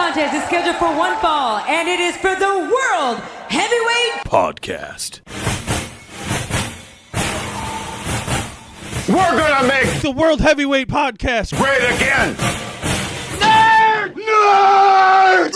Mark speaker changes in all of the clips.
Speaker 1: contest is scheduled for one fall, and it is for the World Heavyweight
Speaker 2: Podcast.
Speaker 3: We're gonna make
Speaker 2: The World Heavyweight Podcast.
Speaker 3: great again. Nerd! Nerd!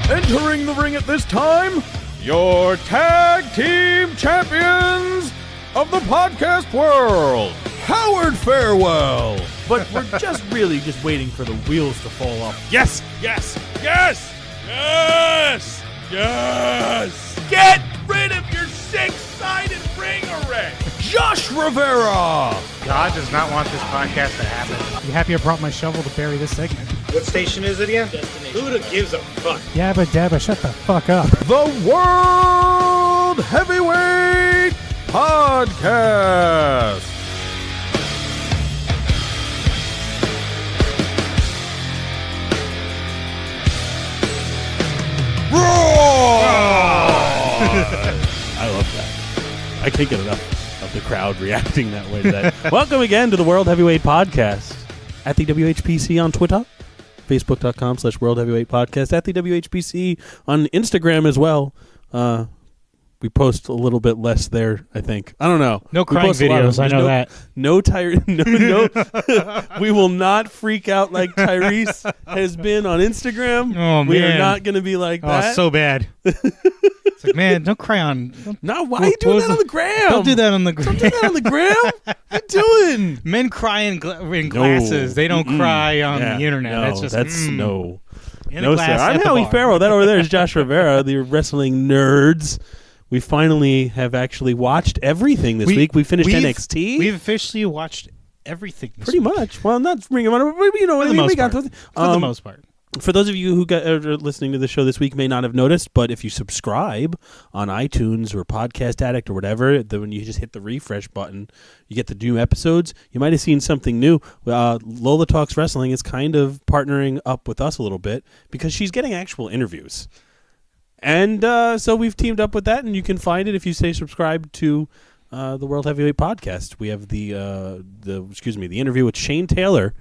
Speaker 2: Entering the ring at this time, your tag team champions of the podcast world, Howard Farewell. But we're just waiting for the wheels to fall off. Yes, yes, yes, yes, yes. Get rid of your six-sided ring array. Josh Rivera.
Speaker 4: God does not want this podcast to happen.
Speaker 5: You happy I brought my shovel to bury this segment?
Speaker 4: What station is it again? Who gives a fuck?
Speaker 5: Yabba dabba, shut the fuck up.
Speaker 2: The World Heavyweight Podcast. I love that. I can't get enough of the crowd reacting that way to that. Welcome again to the World Heavyweight Podcast at the WHPC on Twitter, Facebook.com/World Heavyweight Podcast, at the WHPC on Instagram as well. We post a little bit less there, I think. I don't know.
Speaker 5: No crying videos, I know that.
Speaker 2: No. We will not freak out like Tyrese has been on Instagram.
Speaker 5: Oh, man.
Speaker 2: We are not going to be like that.
Speaker 5: Oh, so bad. It's like, man, don't cry on.
Speaker 2: No, why are you doing that on the gram?
Speaker 5: Don't do that on the gram.
Speaker 2: Don't do that on the gram. What are you doing?
Speaker 5: Men cry in glasses. They don't cry on the internet.
Speaker 2: No,
Speaker 5: that's just
Speaker 2: no.
Speaker 5: In
Speaker 2: No,
Speaker 5: a
Speaker 2: sir.
Speaker 5: glass
Speaker 2: I'm
Speaker 5: at the
Speaker 2: Howie
Speaker 5: bar.
Speaker 2: Farrell. That over there is Josh Rivera, the wrestling nerds. We finally have actually watched everything this week. We finished NXT.
Speaker 5: We've officially watched everything this
Speaker 2: Pretty
Speaker 5: week.
Speaker 2: much. Well, not Ring of Honor, but you know,
Speaker 5: For the
Speaker 2: we
Speaker 5: most
Speaker 2: got
Speaker 5: part.
Speaker 2: those.
Speaker 5: For the most part.
Speaker 2: For those of you who are listening to the show this week may not have noticed, but if you subscribe on iTunes or Podcast Addict or whatever, when you just hit the refresh button, you get the new episodes. You might have seen something new. Lola Talks Wrestling is kind of partnering up with us a little bit because she's getting actual interviews. And so we've teamed up with that, and you can find it if you say subscribe to the World Heavyweight Podcast. We have the interview with Shane Taylor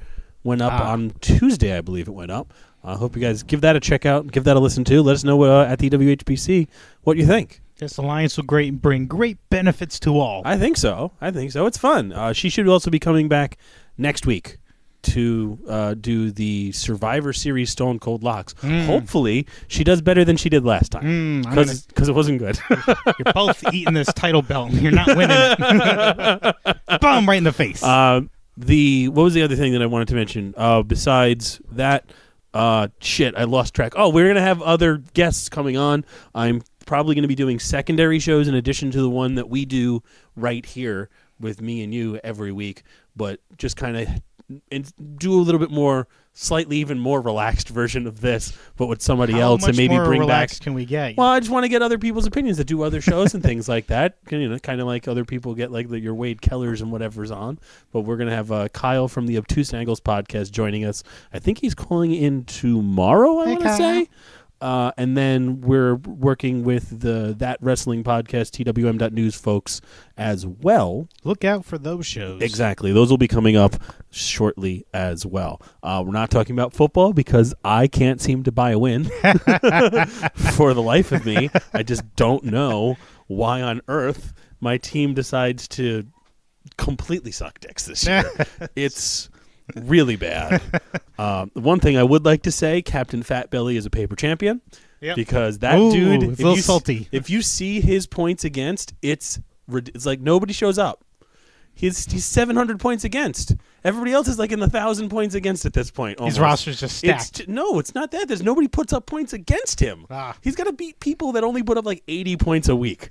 Speaker 2: went up on Tuesday, I believe it went up. I hope you guys give that a check out, give that a listen to. Let us know at the WHPC what you think.
Speaker 5: This alliance will bring great benefits to all.
Speaker 2: I think so. It's fun. She should also be coming back next week to do the Survivor Series Stone Cold Locks. Hopefully, she does better than she did last time because it wasn't good.
Speaker 5: You're both eating this title belt and you're not winning it. Boom, right in the face.
Speaker 2: What was the other thing that I wanted to mention? Besides that, I lost track. Oh, we're going to have other guests coming on. I'm probably going to be doing secondary shows in addition to the one that we do right here with me and you every week, but just kind of do a little bit more, slightly even more relaxed version of this, but with somebody else, and maybe bring back.
Speaker 5: Can we get?
Speaker 2: Well, I just want to get other people's opinions that do other shows and things like that. You know, kind of like other people get like your Wade Kellers and whatever's on. But we're gonna have Kyle from the Obtuse Angles podcast joining us. I think he's calling in tomorrow. I want to say. And then we're working with That Wrestling Podcast, TWM.news folks as well.
Speaker 5: Look out for those shows.
Speaker 2: Exactly. Those will be coming up shortly as well. We're not talking about football because I can't seem to buy a win for the life of me. I just don't know why on earth my team decides to completely suck dicks this year. It's really bad. One thing I would like to say, Captain Fat Belly is a paper champion. Yep. Because that dude,
Speaker 5: it's a little salty.
Speaker 2: If you see his points against, it's like nobody shows up. He's 700 points against. Everybody else is like in the 1,000 points against at this point. Almost.
Speaker 5: His roster's just stacked.
Speaker 2: No, it's not that. There's nobody puts up points against him. He's got to beat people that only put up like 80 points a week.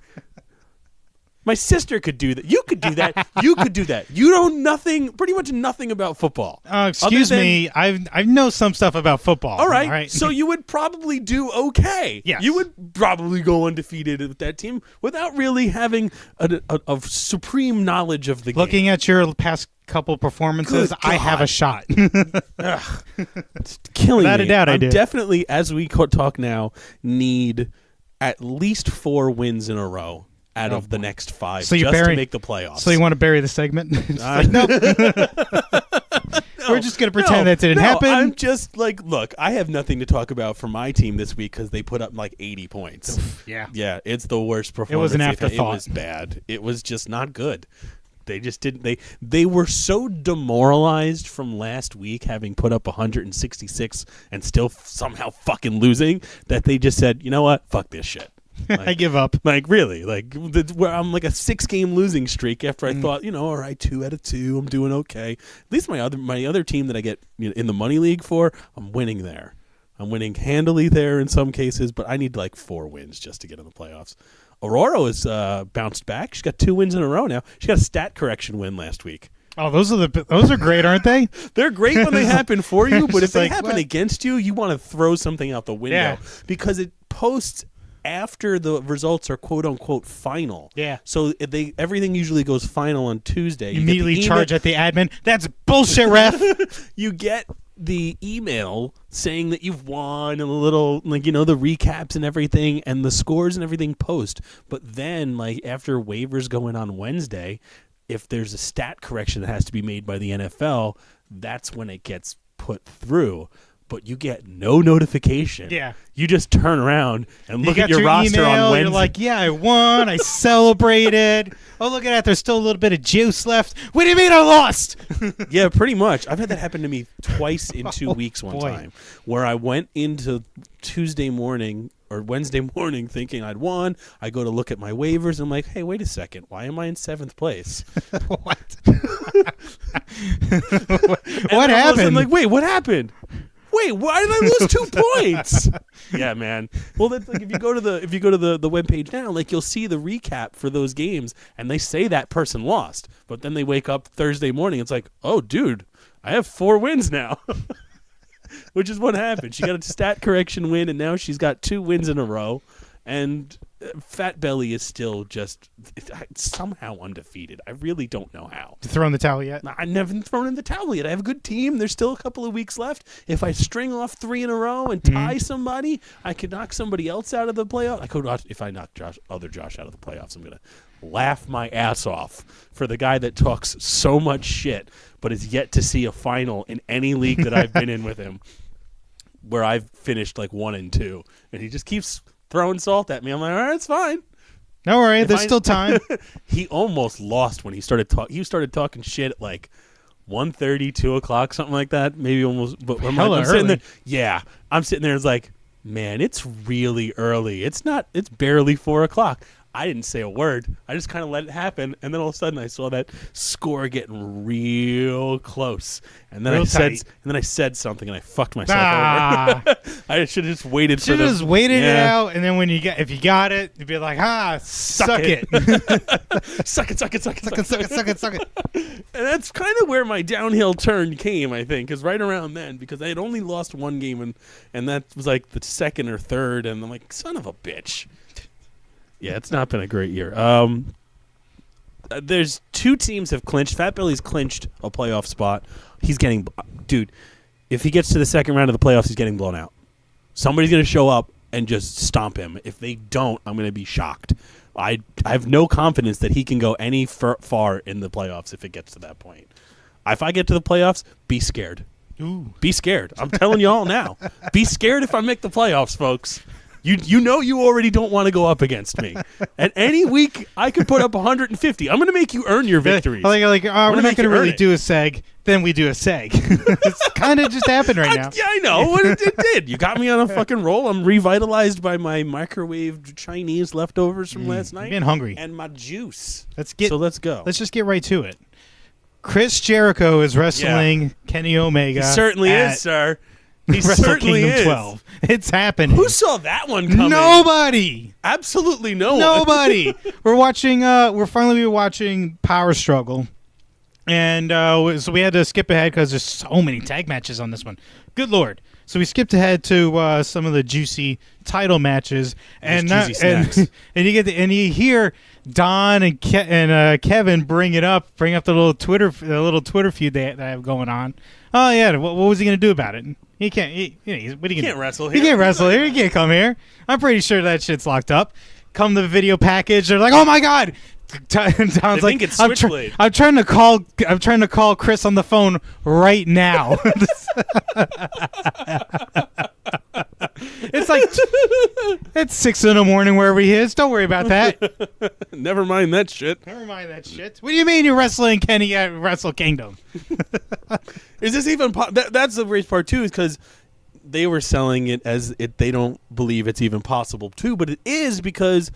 Speaker 2: My sister could do that. You could do that. You could do that. You know pretty much nothing about football.
Speaker 5: Excuse me. I know some stuff about football.
Speaker 2: All right. So you would probably do okay.
Speaker 5: Yes.
Speaker 2: You would probably go undefeated with that team without really having a supreme knowledge of the game.
Speaker 5: Looking at your past couple performances, I have a shot.
Speaker 2: It's killing
Speaker 5: Without
Speaker 2: me.
Speaker 5: a doubt, I do.
Speaker 2: Definitely, as we talk now, need at least 4 wins in a row out of the next 5
Speaker 5: so
Speaker 2: just to make the playoffs.
Speaker 5: So you want to bury the segment?
Speaker 2: Nope.
Speaker 5: We're just gonna pretend that didn't happen.
Speaker 2: I'm just like, look, I have nothing to talk about for my team this week because they put up like 80 points. Yeah, it's the worst performance.
Speaker 5: It was an
Speaker 2: they've had.
Speaker 5: afterthought.
Speaker 2: It was bad. It was just not good. They just didn't. They were so demoralized from last week, having put up 166 and still somehow fucking losing, that they just said, you know what, fuck this shit. Like,
Speaker 5: I give up.
Speaker 2: Like, really, like where I'm like a 6-game losing streak after I thought, all right, 2 out of 2, I'm doing okay. At least my other team that I get in the money league for, I'm winning there. I'm winning handily there in some cases, but I need like 4 wins just to get in the playoffs. Aurora has bounced back. She's got 2 wins in a row now. She got a stat correction win last week.
Speaker 5: Oh, those are great, aren't they?
Speaker 2: They're great when they happen for you, but if they happen
Speaker 5: what?
Speaker 2: against you, you want to throw something out the window because it posts after the results are quote unquote final.
Speaker 5: Yeah.
Speaker 2: So everything usually goes final on Tuesday.
Speaker 5: You immediately charge at the admin. That's bullshit, ref.
Speaker 2: You get the email saying that you've won and a little the recaps and everything and the scores and everything post. But then after waivers go in on Wednesday, if there's a stat correction that has to be made by the NFL, that's when it gets put through. But you get no notification.
Speaker 5: Yeah.
Speaker 2: You just turn around and look at your
Speaker 5: roster
Speaker 2: email,
Speaker 5: on Wednesday. You're like, yeah, I won. I celebrated. Oh, look at that. There's still a little bit of juice left. What do you mean I lost?
Speaker 2: Yeah, pretty much. I've had that happen to me twice in 2 weeks one time, where I went into Tuesday morning or Wednesday morning thinking I'd won. I go to look at my waivers. And I'm like, hey, wait a second. Why am I in 7th place?
Speaker 5: What?
Speaker 2: What
Speaker 5: happened?
Speaker 2: I'm like, wait, what happened? Wait, why did I lose 2 points? Yeah, man. Well, that's if you go to the webpage now, you'll see the recap for those games, and they say that person lost, but then they wake up Thursday morning. It's like, oh, dude, I have 4 wins now, which is what happened. She got a stat correction win, and now she's got 2 wins in a row, and Fat Belly is still just somehow undefeated. I really don't know how.
Speaker 5: You throw in the towel yet?
Speaker 2: I never thrown in the towel yet. I have a good team. There's still a couple of weeks left. If I string off 3 in a row and tie somebody, I could knock somebody else out of the playoff. I could, if I knock Josh out of the playoffs, I'm gonna laugh my ass off for the guy that talks so much shit, but is yet to see a final in any league that I've been in with him, where I've finished 1 and 2, and he just keeps throwing salt at me. I'm like, all right, it's fine.
Speaker 5: Don't worry, there's still time.
Speaker 2: He almost lost when he started talking. He started talking shit at 1:30, 2 o'clock, something like that. Maybe almost. But I'm sitting there. Yeah, I'm sitting there. It's like, man, it's really early. It's not. It's barely 4 o'clock. I didn't say a word. I just kind of let it happen, and then all of a sudden I saw that score getting real close, and then I said something, and I fucked myself over. I should have just waited for
Speaker 5: it out, and then if you got it, you'd be like, suck it.
Speaker 2: Suck it. And that's kind of where my downhill turn came, I think, is right around then, because I had only lost 1 game, and that was the second or third, and I'm like, son of a bitch. Yeah, it's not been a great year. There's 2 teams have clinched. Fat Belly's clinched a playoff spot. He's getting... Dude, if he gets to the second round of the playoffs, he's getting blown out. Somebody's going to show up and just stomp him. If they don't, I'm going to be shocked. I have no confidence that he can go any far in the playoffs if it gets to that point. If I get to the playoffs, be scared.
Speaker 5: Ooh.
Speaker 2: Be scared. I'm telling you all now. Be scared if I make the playoffs, folks. You know you already don't want to go up against me. And any week I could put up 150. I'm going to make you earn your victories.
Speaker 5: We're not going to really do a seg. Then we do a seg. It's kind of just happened right now.
Speaker 2: Yeah, I know. It did. You got me on a fucking roll. I'm revitalized by my microwaved Chinese leftovers from last night.
Speaker 5: I'm getting hungry.
Speaker 2: And my juice.
Speaker 5: Let's go. Let's just get right to it. Chris Jericho is wrestling Kenny Omega.
Speaker 2: He certainly is, sir. He certainly
Speaker 5: Kingdom
Speaker 2: is.
Speaker 5: 12. It's happening.
Speaker 2: Who saw that one coming?
Speaker 5: Nobody.
Speaker 2: Absolutely no one.
Speaker 5: Nobody. We're watching. We're finally watching Power Struggle, and so we had to skip ahead because there's so many tag matches on this one. Good Lord. So we skipped ahead to some of the juicy title matches, and you hear Don and Kevin bring up the little Twitter feud they have going on. Oh yeah, what was he going to do about it? He can't. He
Speaker 2: can't wrestle here.
Speaker 5: He can't wrestle here. He can't come here. I'm pretty sure that shit's locked up. Come the video package, they're like, oh my god, Don's
Speaker 2: I
Speaker 5: like,
Speaker 2: think it's Switchblade.
Speaker 5: I'm trying to call Chris on the phone right now. It's like it's 6 a.m. wherever he is. Don't worry about that.
Speaker 2: Never mind that shit.
Speaker 5: Never mind that shit. What do you mean you're wrestling Kenny at Wrestle Kingdom?
Speaker 2: Is this even? That's the great part too, is because they were selling it as they don't believe it's even possible too, but it is, because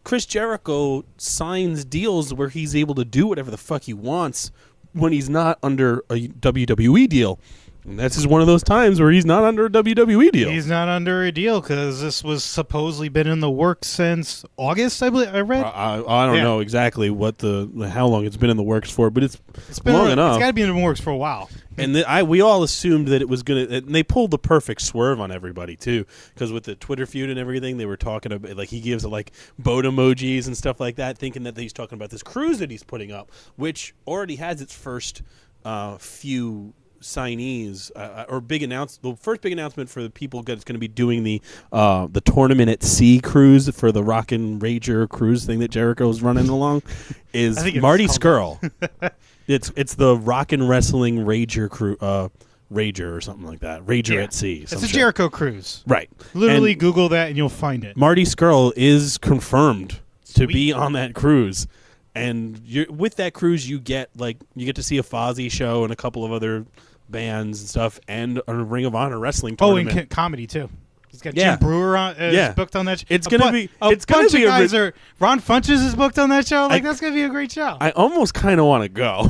Speaker 2: Chris Jericho signs deals where he's able to do whatever the fuck he wants when he's not under a WWE deal. And that's just one of those times where he's not under a WWE deal.
Speaker 5: He's not under a deal because this was supposedly been in the works since August, I believe. I read.
Speaker 2: I don't know exactly how long it's been in the works for, but it's been long enough.
Speaker 5: It's got to be in the works for a while.
Speaker 2: And we all assumed that it was gonna. And they pulled the perfect swerve on everybody too, because with the Twitter feud and everything, they were talking about, like, he gives like boat emojis and stuff like that, thinking that he's talking about this cruise that he's putting up, which already has its first few signees or big the first big announcement for the people that's going to be doing the Tournament at Sea cruise for the Rockin' Rager cruise thing that Jericho's running along is Marty Scurll. It's the Rockin' Wrestling Rager Rager or something like that. Rager at Sea.
Speaker 5: It's a Jericho cruise.
Speaker 2: Right.
Speaker 5: Literally Google that and you'll find it.
Speaker 2: Marty Scurll is confirmed to be on that cruise. And with that cruise, you get to see a Fozzy show and a couple of other bands and stuff, and a Ring of Honor wrestling tournament.
Speaker 5: And comedy too. He's got Jim Brewer on. Is booked on that show.
Speaker 2: It's gonna be.
Speaker 5: It's gonna be. Guys are. Ron Funches is booked on that show. That's gonna be a great show.
Speaker 2: I almost kind of want to go,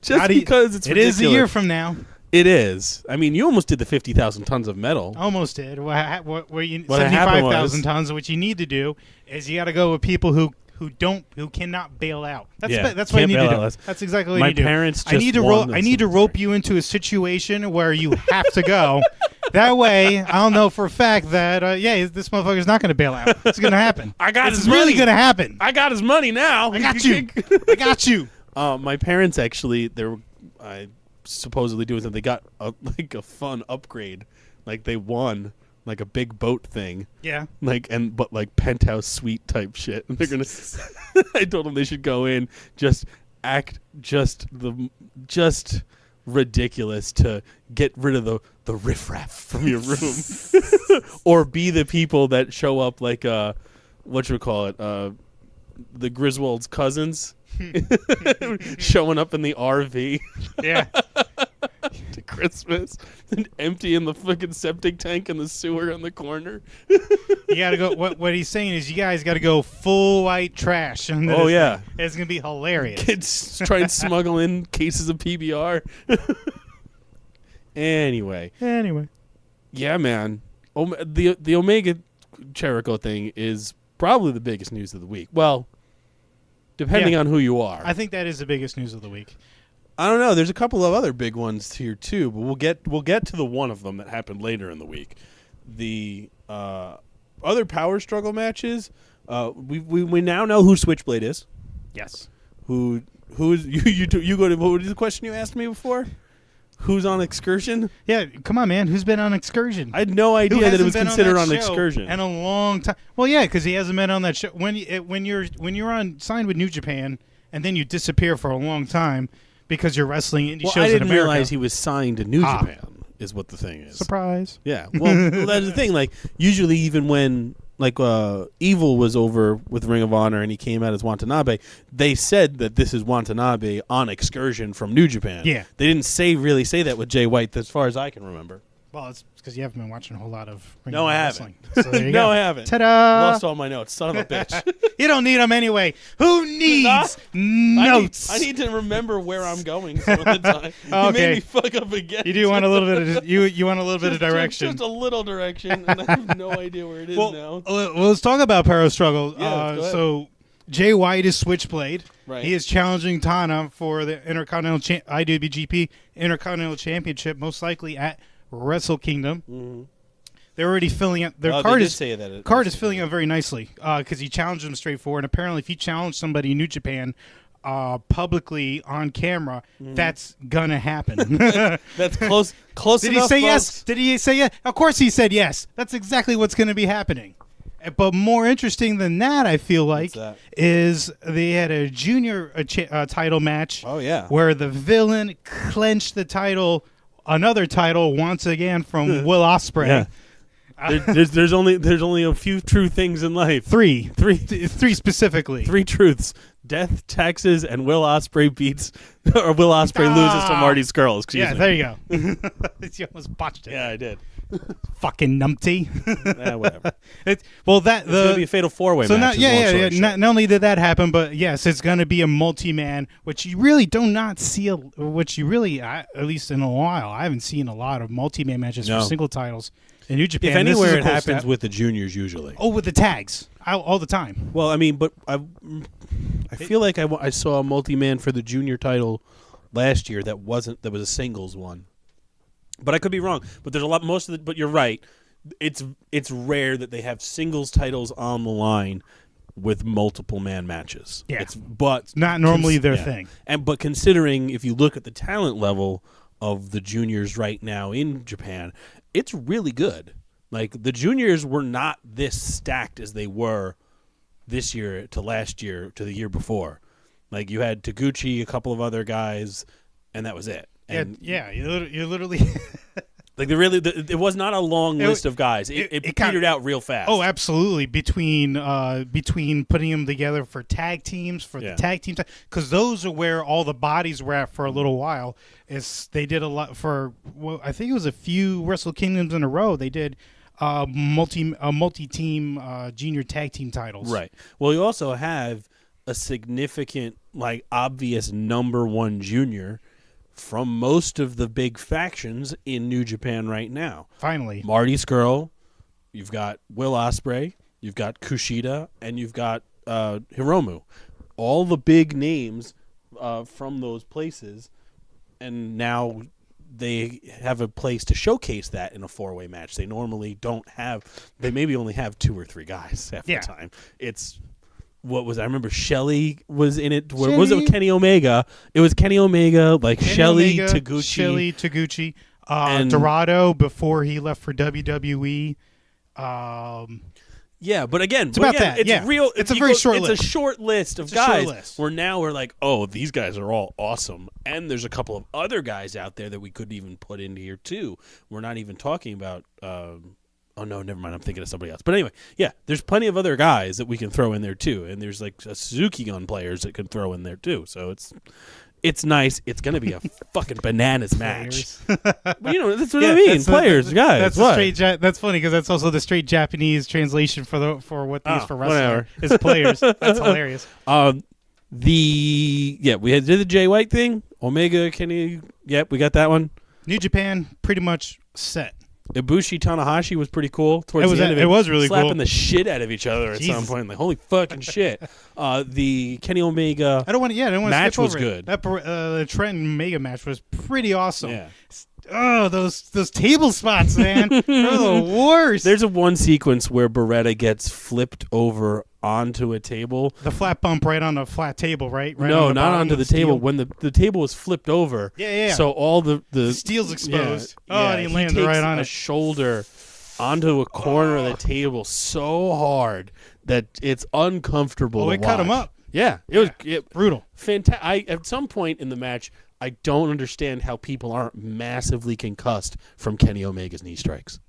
Speaker 2: just because it's.
Speaker 5: It is a year from now.
Speaker 2: It is. I mean, you almost did the 50,000 tons of metal.
Speaker 5: Almost did. 75,000 tons. What you need to do is you got to go with people who cannot bail out. That's what I need to do. That's exactly what I need to do.
Speaker 2: My parents just
Speaker 5: I need to rope you into a situation where you have to go. That way, I'll know for a fact that this motherfucker's not going to bail out. It's going to happen.
Speaker 2: It's
Speaker 5: really going to happen.
Speaker 2: I got his money now.
Speaker 5: I got you. I got you.
Speaker 2: My parents actually, supposedly doing something. They got a fun upgrade. Like they won. Like a big boat thing,
Speaker 5: yeah.
Speaker 2: But penthouse suite type shit. And they're gonna. I told them they should go in, just act just ridiculous to get rid of the riffraff from your room, or be the people that show up like the Griswold's cousins, showing up in the RV.
Speaker 5: Yeah.
Speaker 2: To Christmas and emptying the fucking septic tank in the sewer in the corner.
Speaker 5: You gotta go. What he's saying is, you guys gotta go full white trash.
Speaker 2: Oh yeah,
Speaker 5: it's gonna be hilarious.
Speaker 2: Kids try and smuggle in cases of PBR. Anyway, yeah, man. The Omega Jericho thing is probably the biggest news of the week. Well, depending on who you are,
Speaker 5: I think that is the biggest news of the week.
Speaker 2: I don't know. There's a couple of other big ones here too, but we'll get to the one of them that happened later in the week. The other power struggle matches. We now know who Switchblade is.
Speaker 5: Yes.
Speaker 2: Who is you go to? What was the question you asked me before? Who's on excursion?
Speaker 5: Yeah, come on, man. Who's been on excursion?
Speaker 2: I had no idea that it was considered on excursion
Speaker 5: in a long time. Well, yeah, because he hasn't been on that show. When you're signed with New Japan and then you disappear for a long time. Because you're wrestling indie shows in America.
Speaker 2: I didn't realize he was signed to New Japan, is what the thing is.
Speaker 5: Surprise.
Speaker 2: Yeah. Well, that's the thing. Usually even when, Evil was over with Ring of Honor and he came out as Watanabe, they said that this is Watanabe on excursion from New Japan.
Speaker 5: Yeah.
Speaker 2: They didn't really say that with Jay White, as far as I can remember.
Speaker 5: Well, it's because you haven't been watching a whole lot of Ring
Speaker 2: of
Speaker 5: Honor
Speaker 2: wrestling.
Speaker 5: So there you
Speaker 2: no,
Speaker 5: go.
Speaker 2: I haven't.
Speaker 5: Ta-da!
Speaker 2: Lost all my notes. Son of a bitch.
Speaker 5: You don't need them anyway. Who needs notes?
Speaker 2: I need to remember where I'm going some of the time.
Speaker 5: Okay.
Speaker 2: You made me fuck up again.
Speaker 5: You do want a little bit of you want a little bit of direction.
Speaker 2: Just a little direction, and I have no idea where it is now.
Speaker 5: Well, let's talk about Power Struggle.
Speaker 2: Yeah,
Speaker 5: so Jay White is Switchblade.
Speaker 2: Right.
Speaker 5: He is challenging Tana for the IWGP Intercontinental Championship, most likely at Wrestle Kingdom.
Speaker 2: Mm-hmm.
Speaker 5: They're already filling up. Their card is filling up very nicely because he challenged them straightforward. And apparently, if you challenge somebody in New Japan publicly on camera, that's gonna happen.
Speaker 2: That's close
Speaker 5: Did
Speaker 2: enough.
Speaker 5: Did he say
Speaker 2: folks.
Speaker 5: yes? Did he say yes? Of course he said yes. That's exactly what's going to be happening. But more interesting than that, I feel like,
Speaker 2: that?
Speaker 5: is they had a junior title match.
Speaker 2: Oh, yeah.
Speaker 5: Where the villain clenched the title, another title once again from Will Ospreay.
Speaker 2: Yeah. There's only a few true things in life.
Speaker 5: Three specifically.
Speaker 2: Three truths: death, taxes, and Will Ospreay beats or Will Ospreay loses to Marty Scurll. Excuse me.
Speaker 5: There you go. You almost botched it.
Speaker 2: Yeah, I did.
Speaker 5: Fucking numpty.
Speaker 2: Whatever.
Speaker 5: It's
Speaker 2: gonna be a fatal 4-way
Speaker 5: so
Speaker 2: match.
Speaker 5: Not only did that happen, but yes, it's going to be a multi-man, which you really do not see. Which you really, at least in a while, I haven't seen a lot of multi-man matches for single titles in New Japan.
Speaker 2: If anywhere, it
Speaker 5: cool
Speaker 2: happens
Speaker 5: step.
Speaker 2: with the juniors usually.
Speaker 5: Oh, with the tags all the time.
Speaker 2: Well, I mean, but I feel like I saw a multi-man for the junior title last year that was a singles one. But I could be wrong. But there's a lot. But you're right. It's rare that they have singles titles on the line with multiple man matches.
Speaker 5: Yeah,
Speaker 2: it's
Speaker 5: not normally their thing.
Speaker 2: But considering if you look at the talent level of the juniors right now in Japan, it's really good. Like the juniors were not this stacked as they were this year to last year to the year before. Like you had Taguchi, a couple of other guys, and that was it. And
Speaker 5: you're literally
Speaker 2: like it was not a long list of guys. It petered out real fast.
Speaker 5: Oh, absolutely. Between putting them together for tag teams, the tag teams, because those are where all the bodies were at for a little while. Is they did a lot for I think it was a few Wrestle Kingdoms in a row. They did multi-team junior tag team titles.
Speaker 2: Right. Well, you also have a significant, like obvious number one junior from most of the big factions in New Japan right now.
Speaker 5: Finally.
Speaker 2: Marty Scurll, you've got Will Ospreay, you've got Kushida, and you've got Hiromu. All the big names from those places, and now they have a place to showcase that in a 4-way match. They normally don't have. They maybe only have 2 or 3 guys half the time. It's... I remember Shelley was in it. Was it with Kenny Omega? It was Kenny Omega, like Shelley,
Speaker 5: Taguchi, Dorado before he left for WWE.
Speaker 2: Yeah, but again,
Speaker 5: it's about that.
Speaker 2: It's real.
Speaker 5: It's a very short list.
Speaker 2: It's a short list of guys. Where now we're like, oh, these guys are all awesome, and there's a couple of other guys out there that we could even put into here too. We're not even talking about. Oh, no, never mind. I'm thinking of somebody else. But anyway, yeah, there's plenty of other guys that we can throw in there, too. And there's, like, Suzuki Gun players that can throw in there, too. So it's nice. It's going to be a fucking bananas match. But, that's what I mean. Players, guys.
Speaker 5: That's funny because that's also the straight Japanese translation for what these for wrestling is players. That's hilarious.
Speaker 2: We did the Jay White thing. Omega, Kenny. Yep, we got that one.
Speaker 5: New Japan pretty much set.
Speaker 2: Ibushi Tanahashi was pretty cool. Towards the end of
Speaker 5: it was really
Speaker 2: slapping
Speaker 5: cool.
Speaker 2: the shit out of each other at some point. Like, holy fucking shit. The Kenny Omega
Speaker 5: I don't want to
Speaker 2: match
Speaker 5: skip
Speaker 2: was
Speaker 5: over
Speaker 2: good.
Speaker 5: That the Trent Omega match was pretty awesome.
Speaker 2: Yeah.
Speaker 5: Oh, those table spots, man. They're the worst.
Speaker 2: There's one sequence where Beretta gets flipped over onto a table.
Speaker 5: The flat bump right on the flat table, right?
Speaker 2: No, not onto the table. When the table was flipped over.
Speaker 5: Yeah.
Speaker 2: So all the
Speaker 5: steel's exposed.
Speaker 2: And
Speaker 5: he lands right on
Speaker 2: a shoulder onto a corner of the table so hard that it's uncomfortable.
Speaker 5: It cut him up.
Speaker 2: Yeah, it was
Speaker 5: brutal.
Speaker 2: Fantastic. At some point in the match, I don't understand how people aren't massively concussed from Kenny Omega's knee strikes.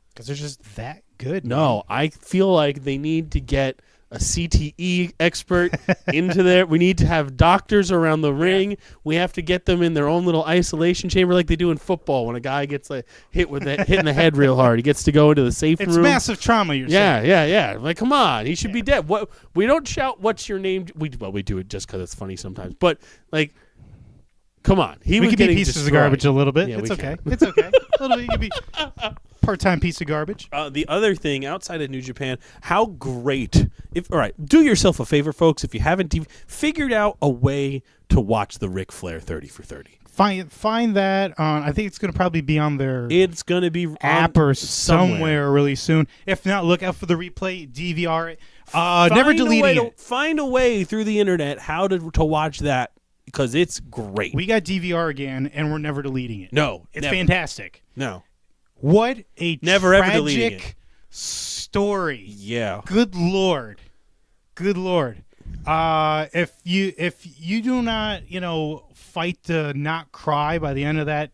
Speaker 5: Because they're just that good.
Speaker 2: No, I feel like they need to get a CTE expert into there. We need to have doctors around the ring. We have to get them in their own little isolation chamber like they do in football when a guy gets hit in the head real hard. He gets to go into the safe room.
Speaker 5: It's massive trauma, you're saying.
Speaker 2: Yeah. Like, come on. He should be dead. What? We don't shout, "What's your name?" We do it just because it's funny sometimes. But, like, come on.
Speaker 5: We could be pieces of garbage a little bit.
Speaker 2: Yeah,
Speaker 5: it's okay. It's okay. A little bit. You could be part-time piece of garbage.
Speaker 2: The other thing outside of New Japan, how great! All right, do yourself a favor, folks. If you haven't figured out a way to watch the Ric Flair 30 for 30,
Speaker 5: find that on. I think it's going to probably be on their.
Speaker 2: It's going to be
Speaker 5: app or somewhere really soon. If not, look out for the replay. DVR it. Never deleting it.
Speaker 2: Find a way through the internet how to watch that because it's great.
Speaker 5: We got DVR again, and we're never deleting it.
Speaker 2: No,
Speaker 5: it's fantastic.
Speaker 2: No.
Speaker 5: What a
Speaker 2: never
Speaker 5: tragic
Speaker 2: ever deleting it.
Speaker 5: story.
Speaker 2: Yeah.
Speaker 5: Good Lord. If you do not, fight to not cry by the end of that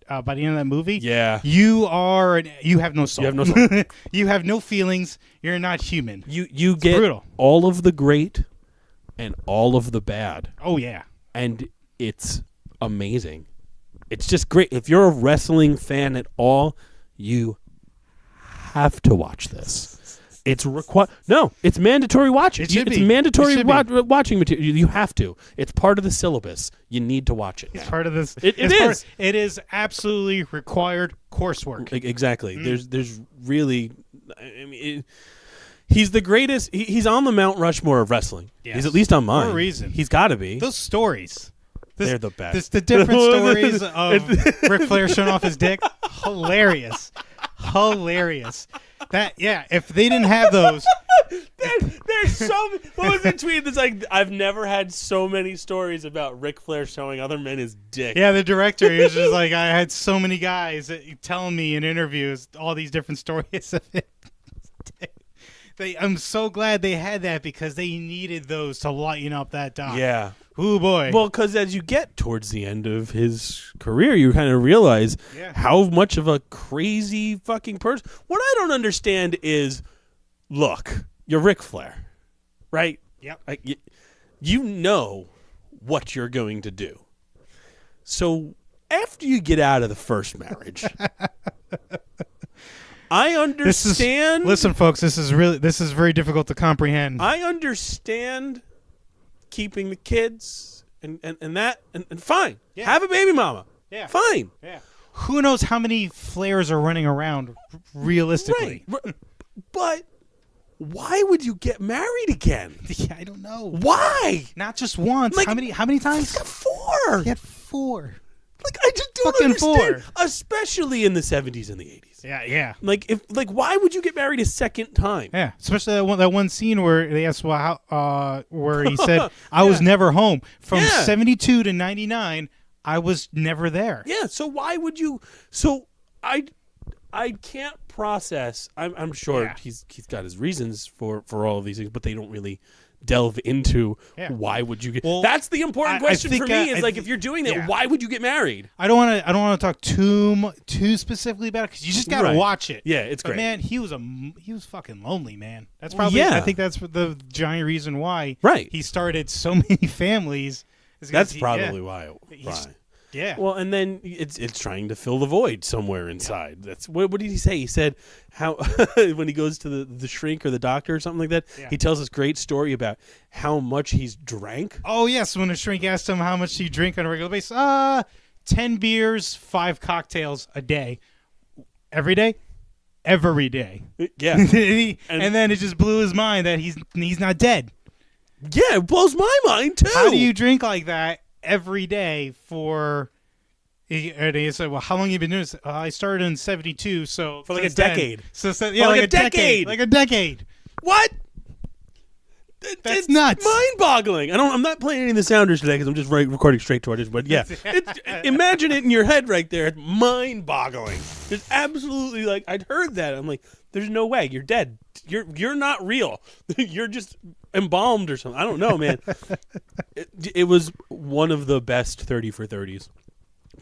Speaker 5: movie,
Speaker 2: Yeah.
Speaker 5: you have no soul.
Speaker 2: You have no soul.
Speaker 5: You have no feelings. You're not human.
Speaker 2: You get
Speaker 5: brutal.
Speaker 2: all of the great and all of the bad.
Speaker 5: Oh yeah.
Speaker 2: And it's amazing. It's just great. If you're a wrestling fan at all, you have to watch this. It's it's mandatory watching.
Speaker 5: It should
Speaker 2: It's
Speaker 5: be.
Speaker 2: mandatory
Speaker 5: It should be.
Speaker 2: watching material. You have to. It's part of the syllabus. You need to watch it.
Speaker 5: It's part of this.
Speaker 2: It is.
Speaker 5: It is absolutely required coursework.
Speaker 2: Exactly. There's really, I mean, he's the greatest. He's on the Mount Rushmore of wrestling.
Speaker 5: Yes.
Speaker 2: He's at least on mine.
Speaker 5: For a reason.
Speaker 2: He's got to be.
Speaker 5: Those stories.
Speaker 2: They're the best.
Speaker 5: The different stories of Ric Flair showing off his dick. Hilarious. If they didn't have those.
Speaker 2: There's so many. What was the tweet that's like, I've never had so many stories about Ric Flair showing other men his dick.
Speaker 5: Yeah, the director, he was just like, I had so many guys telling me in interviews all these different stories of it. I'm so glad they had that because they needed those to lighten up that doc.
Speaker 2: Yeah.
Speaker 5: Ooh, boy.
Speaker 2: Well, because as you get towards the end of his career, you kind of realize how much of a crazy fucking person. What I don't understand is, look, you're Ric Flair, right?
Speaker 5: Yep.
Speaker 2: You know what you're going to do. So after you get out of the first marriage, I understand.
Speaker 5: Listen, folks, this is very difficult to comprehend.
Speaker 2: I understand keeping the kids and fine.
Speaker 5: Yeah.
Speaker 2: Have a baby mama.
Speaker 5: Yeah.
Speaker 2: Fine.
Speaker 5: Yeah. Who knows how many Flairs are running around realistically?
Speaker 2: Right. But why would you get married again?
Speaker 5: Yeah, I don't know.
Speaker 2: Why?
Speaker 5: Not just once.
Speaker 2: Like,
Speaker 5: how many times?
Speaker 2: 4.
Speaker 5: He had 4.
Speaker 2: Like, I just don't
Speaker 5: Fucking
Speaker 2: understand.
Speaker 5: 4.
Speaker 2: Especially in the 70s and the 80s.
Speaker 5: Yeah.
Speaker 2: Why would you get married a second time?
Speaker 5: Yeah, especially that one scene where they asked, well, where he said, "I was never home from '72 to '99. I was never there."
Speaker 2: Yeah. So why would you? So I can't process. I'm sure he's got his reasons for all of these things, but they don't really delve into why would you get.
Speaker 5: Well,
Speaker 2: that's the important question for me. Is if you're doing that,
Speaker 5: yeah.
Speaker 2: why would you get married?
Speaker 5: I don't want to talk too specifically about it because you just got to watch it.
Speaker 2: Yeah, it's
Speaker 5: but
Speaker 2: great.
Speaker 5: Man, he was fucking lonely, man. That's probably. I think that's the giant reason why.
Speaker 2: Right.
Speaker 5: He started so many families.
Speaker 2: That's probably why.
Speaker 5: Yeah.
Speaker 2: Well, and then it's trying to fill the void somewhere inside. Yeah. That's what did he say? He said how when he goes to the shrink or the doctor or something like that, he tells this great story about how much he's drank.
Speaker 5: Oh yes, when the shrink asked him how much he drink on a regular basis, 10 beers, 5 cocktails a day, every day.
Speaker 2: Yeah,
Speaker 5: and then it just blew his mind that he's not dead.
Speaker 2: Yeah, it blows my mind too.
Speaker 5: How do you drink like that every day for? And he said, "Well, how long have you been doing this?" I started in '72, so
Speaker 2: for like a decade.
Speaker 5: Like a decade. Like a decade.
Speaker 2: What?
Speaker 5: That's nuts.
Speaker 2: Mind-boggling. I'm not playing any of the sounders today because I'm just recording straight to it. But yeah, imagine it in your head right there. It's mind-boggling. It's absolutely like I'd heard that. I'm like, there's no way you're dead. You're not real. You're just embalmed or something. I don't know, man. It was one of the best 30 for 30s.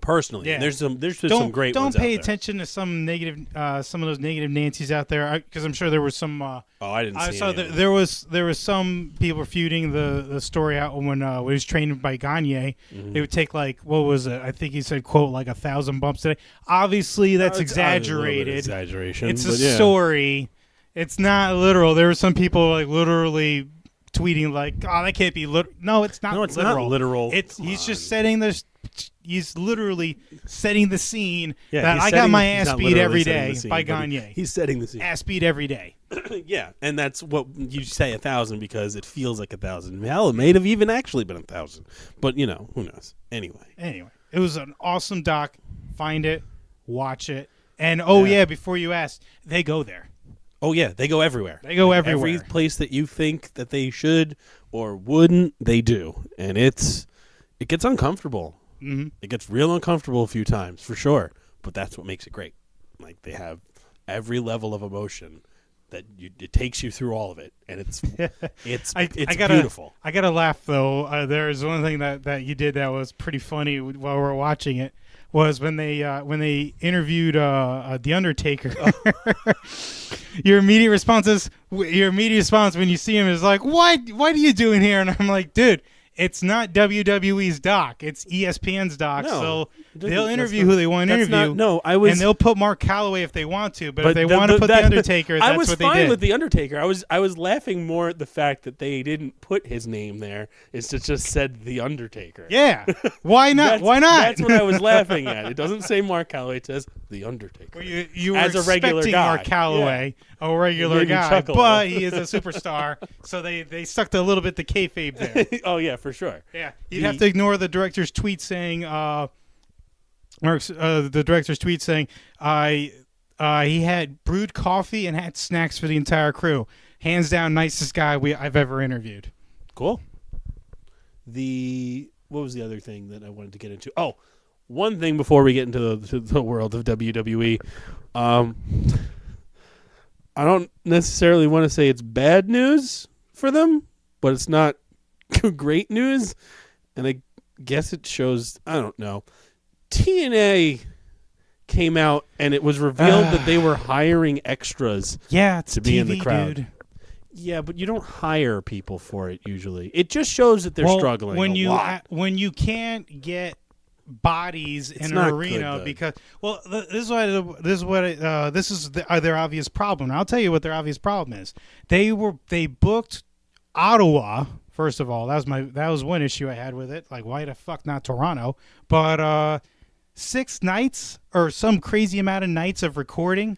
Speaker 2: Personally,
Speaker 5: yeah.
Speaker 2: There's some great ones.
Speaker 5: Don't pay
Speaker 2: out there.
Speaker 5: attention to some of those negative Nancy's out there because I'm sure there was some.
Speaker 2: I didn't.
Speaker 5: I saw that there was some people refuting the story out when he was trained by Gagne.
Speaker 2: Mm-hmm.
Speaker 5: It would take like what was it? I think he said quote like 1,000 bumps a day. Obviously, that's exaggerated.
Speaker 2: Exaggeration.
Speaker 5: It's a story. It's not literal. There were some people like literally tweeting like, "Oh, that can't be literal." No, it's not.
Speaker 2: No, it's
Speaker 5: literal.
Speaker 2: not literal.
Speaker 5: He's just setting this. He's literally setting the scene
Speaker 2: that
Speaker 5: I got my ass beat every day by Gagne.
Speaker 2: He's setting the scene.
Speaker 5: Ass beat every day.
Speaker 2: Yeah, and that's what you say 1,000 because it feels like 1,000. Hell, it may have even actually been 1,000. But, who knows? Anyway,
Speaker 5: it was an awesome doc. Find it. Watch it. And, before you ask, they go there.
Speaker 2: Oh, yeah, they go everywhere.
Speaker 5: Every
Speaker 2: place that you think that they should or wouldn't, they do. And it gets uncomfortable.
Speaker 5: Mm-hmm.
Speaker 2: It gets real uncomfortable a few times, for sure. But that's what makes it great. Like, they have every level of emotion that it takes you through all of it, and it's
Speaker 5: gotta,
Speaker 2: beautiful.
Speaker 5: I gotta laugh though. There's one thing that you did that was pretty funny while we were watching it. Was when they interviewed the Undertaker. Your immediate response when you see him is like, what are you doing here? And I'm like, dude, it's not WWE's doc. It's ESPN's doc.
Speaker 2: No,
Speaker 5: so they'll interview who they want to interview.
Speaker 2: And
Speaker 5: they'll put Mark Calloway if they want to. But if they want to put The Undertaker, that's what they did.
Speaker 2: I was fine with The Undertaker. I was laughing more at the fact that they didn't put his name there. It's just said The Undertaker.
Speaker 5: Yeah. Why not? Why not?
Speaker 2: That's what I was laughing at. It doesn't say Mark Calloway. It says The Undertaker.
Speaker 5: Well, you were
Speaker 2: as a regular
Speaker 5: expecting
Speaker 2: guy.
Speaker 5: Mark Calloway, a regular guy, but he is a superstar. So they stuck to a little bit the kayfabe there.
Speaker 2: Oh, yeah, for sure.
Speaker 5: Yeah, you'd have to ignore the director's tweet saying, the director's tweet saying, he had brewed coffee and had snacks for the entire crew. Hands down, nicest guy I've ever interviewed.
Speaker 2: Cool. What was the other thing that I wanted to get into? Oh, one thing before we get into the world of WWE. I don't necessarily want to say it's bad news for them, but it's not great news, and I guess it shows. I don't know. TNA came out, and it was revealed that they were hiring extras.
Speaker 5: Yeah, it's
Speaker 2: to be
Speaker 5: TV,
Speaker 2: in the crowd.
Speaker 5: Dude.
Speaker 2: Yeah, but you don't hire people for it usually. It just shows that they're struggling.
Speaker 5: When
Speaker 2: you
Speaker 5: can't get bodies
Speaker 2: it's
Speaker 5: in an arena
Speaker 2: good,
Speaker 5: because this is their obvious problem. And I'll tell you what their obvious problem is. They booked Ottawa. First of all, that was one issue I had with it. Like, why the fuck not Toronto? But 6 nights or some crazy amount of nights of recording,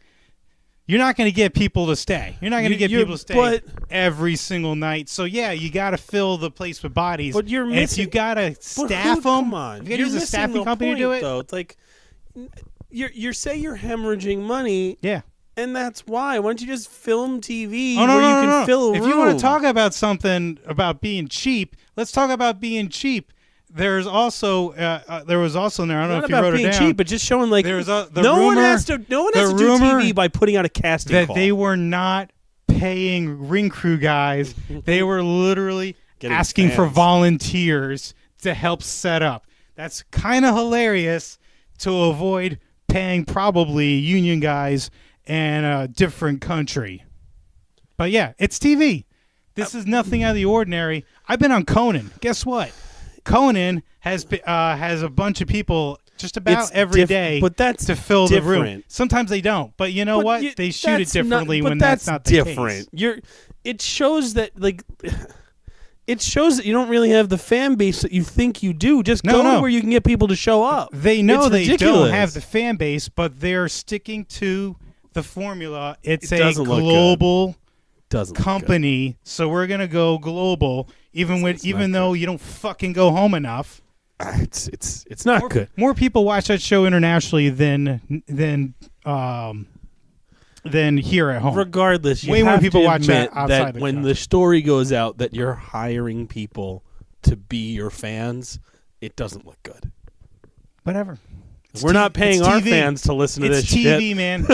Speaker 5: you're not going to get people to stay. You're not going to get people to stay every single night. So yeah, you got to fill the place with bodies.
Speaker 2: But you're missing.
Speaker 5: If you got to staff them,
Speaker 2: come on,
Speaker 5: if you got to use a staffing company to do it.
Speaker 2: Though. It's like you're hemorrhaging money.
Speaker 5: Yeah.
Speaker 2: And that's why. Why don't you just film TV
Speaker 5: where
Speaker 2: you can fill a room?
Speaker 5: If you want to talk about something about being cheap, let's talk about being cheap. There was also in there. I don't know if you wrote it down.
Speaker 2: Cheap, but just showing like
Speaker 5: no one has to do
Speaker 2: TV by putting out a casting call.
Speaker 5: They were not paying ring crew guys. They were literally asking for volunteers to help set up. That's kind of hilarious to avoid paying probably union guys in a different country. But yeah, it's TV. This is nothing out of the ordinary. I've been on Conan. Guess what? Conan has a bunch of people just about every day,
Speaker 2: but that's
Speaker 5: to fill
Speaker 2: different.
Speaker 5: The room. Sometimes they don't, but you know what? They shoot it differently when that's not the
Speaker 2: different.
Speaker 5: case.
Speaker 2: It shows that it shows that you don't really have the fan base that you think you do. Just go where you can get people to show up.
Speaker 5: They know
Speaker 2: it's
Speaker 5: they
Speaker 2: ridiculous.
Speaker 5: Don't have the fan base, but they're sticking to the formula. It's a global company, so we're gonna go global. Even though you don't fucking go home enough,
Speaker 2: it's not good.
Speaker 5: More people watch that show internationally than here at home.
Speaker 2: Regardless,
Speaker 5: way more people watch that outside
Speaker 2: when the story goes out that you're hiring people to be your fans, it doesn't look good.
Speaker 5: Whatever.
Speaker 2: We're not paying our fans to listen to this shit.
Speaker 5: It's TV, man.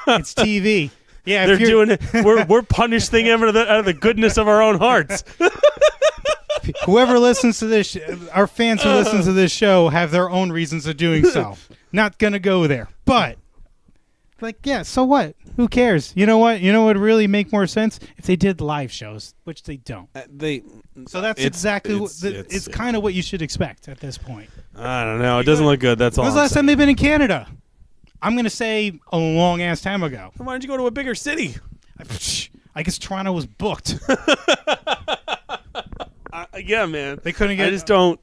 Speaker 5: It's TV. Yeah,
Speaker 2: they're doing it. We're punishing them out of the goodness of our own hearts.
Speaker 5: Whoever listens to this, our fans who listen to this show have their own reasons of doing so. Not gonna go there, but so what? Who cares? You know what? You know what would really make more sense if they did live shows, which they don't. So that's it's kind of what you should expect at this point.
Speaker 2: I don't know. It doesn't look good. That's all.
Speaker 5: When's the last time they've been in Canada? I'm gonna say a long ass time ago.
Speaker 2: Why don't you go to a bigger city?
Speaker 5: I guess Toronto was booked.
Speaker 2: Yeah, man.
Speaker 5: They couldn't get.
Speaker 2: I just don't.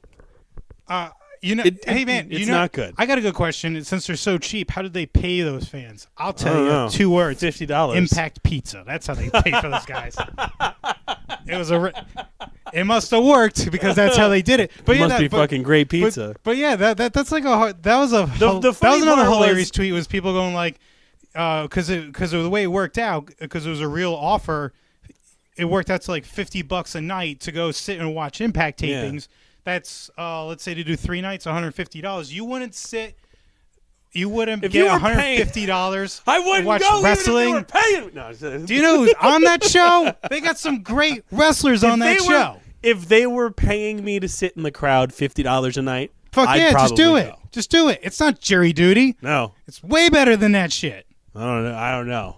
Speaker 5: Hey man,
Speaker 2: it's not good.
Speaker 5: I got a good question. Since they're so cheap, how did they pay those fans? I'll tell you 2 words:
Speaker 2: $50.
Speaker 5: Impact Pizza. That's how they pay for those guys. It must have worked because that's how they did it. But
Speaker 2: must be fucking great pizza.
Speaker 5: But yeah, that's like that was another hilarious tweet. Was people going like, because of the way it worked out, because it was a real offer. It worked out to like $50 a night to go sit and watch Impact tapings. Yeah. That's let's say to do 3 nights, $150. You wouldn't sit you wouldn't
Speaker 2: If
Speaker 5: get
Speaker 2: you were paying-
Speaker 5: $150
Speaker 2: I
Speaker 5: to
Speaker 2: wouldn't
Speaker 5: watch
Speaker 2: go
Speaker 5: wrestling.
Speaker 2: even if they were paying. No,
Speaker 5: Do you know who's on that show? They got some great wrestlers on that show.
Speaker 2: If they were paying me to sit in the crowd $50 a night,
Speaker 5: Fuck
Speaker 2: I'd
Speaker 5: yeah, just do
Speaker 2: probably
Speaker 5: it.
Speaker 2: go.
Speaker 5: Just do it. It's not jury duty.
Speaker 2: No,
Speaker 5: It's way better than that shit.
Speaker 2: I don't know.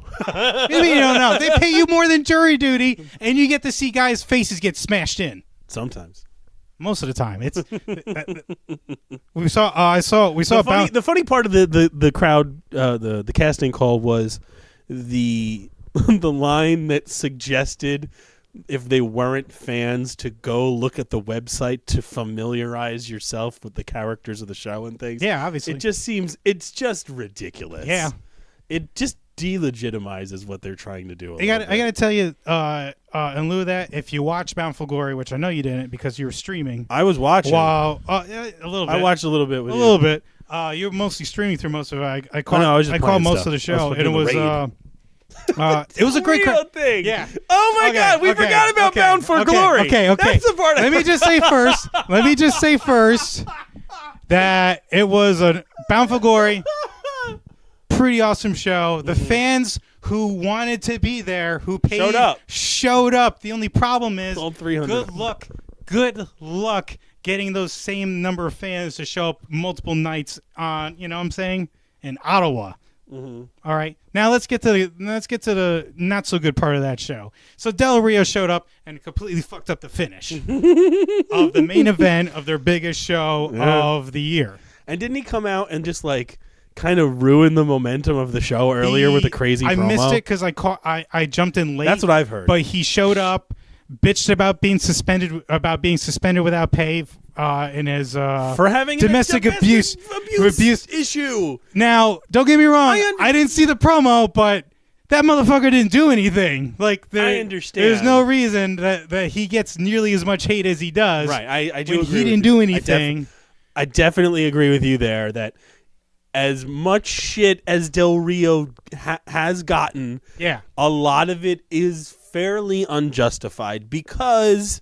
Speaker 5: Maybe you don't know. They pay you more than jury duty, and you get to see guys' faces get smashed in.
Speaker 2: Sometimes.
Speaker 5: Most of the time, it's we saw.
Speaker 2: The funny part of the crowd, the casting call was the the line that suggested if they weren't fans to go look at the website to familiarize yourself with the characters of the show and things.
Speaker 5: Yeah, obviously.
Speaker 2: It's just ridiculous.
Speaker 5: Yeah.
Speaker 2: It just delegitimizes what they're trying to do.
Speaker 5: I got to tell you, in lieu of that, if you watch Bound for Glory, which I know you didn't because you were streaming.
Speaker 2: I was watching.
Speaker 5: Wow, a little bit.
Speaker 2: I watched a little bit with
Speaker 5: a
Speaker 2: you.
Speaker 5: little bit. You're mostly streaming through most of it. I caught.
Speaker 2: I was just
Speaker 5: I caught
Speaker 2: playing
Speaker 5: most
Speaker 2: stuff.
Speaker 5: of the
Speaker 2: I was
Speaker 5: show,
Speaker 2: fucking
Speaker 5: and it was. It was a great
Speaker 2: real thing.
Speaker 5: Yeah.
Speaker 2: Oh my God, we forgot about Bound for Glory.
Speaker 5: Okay.
Speaker 2: That's the part.
Speaker 5: Let me just say first that it was a Bound for Glory. Pretty awesome show. The fans who wanted to be there, who paid, showed up. The only problem is,
Speaker 2: Sold 300.
Speaker 5: Good luck getting those same number of fans to show up multiple nights on. You know what I'm saying? In Ottawa. Mm-hmm. All right. Now let's get to the not so good part of that show. So Del Rio showed up and completely fucked up the finish of the main event of their biggest show of the year.
Speaker 2: And didn't he come out and just like kind of ruin the momentum of the show earlier with a crazy promo?
Speaker 5: I missed it because I jumped in late.
Speaker 2: That's what I've heard.
Speaker 5: But he showed up, bitched about being suspended without pay in his
Speaker 2: for having
Speaker 5: domestic
Speaker 2: a
Speaker 5: abuse
Speaker 2: issue.
Speaker 5: Now, don't get me wrong. I didn't see the promo, but that motherfucker didn't do anything. Like
Speaker 2: I understand.
Speaker 5: There's no reason that he gets nearly as much hate as he does.
Speaker 2: Right. I do
Speaker 5: when
Speaker 2: agree.
Speaker 5: He didn't do anything.
Speaker 2: I definitely agree with you there that as much shit as Del Rio has gotten,
Speaker 5: yeah,
Speaker 2: a lot of it is fairly unjustified because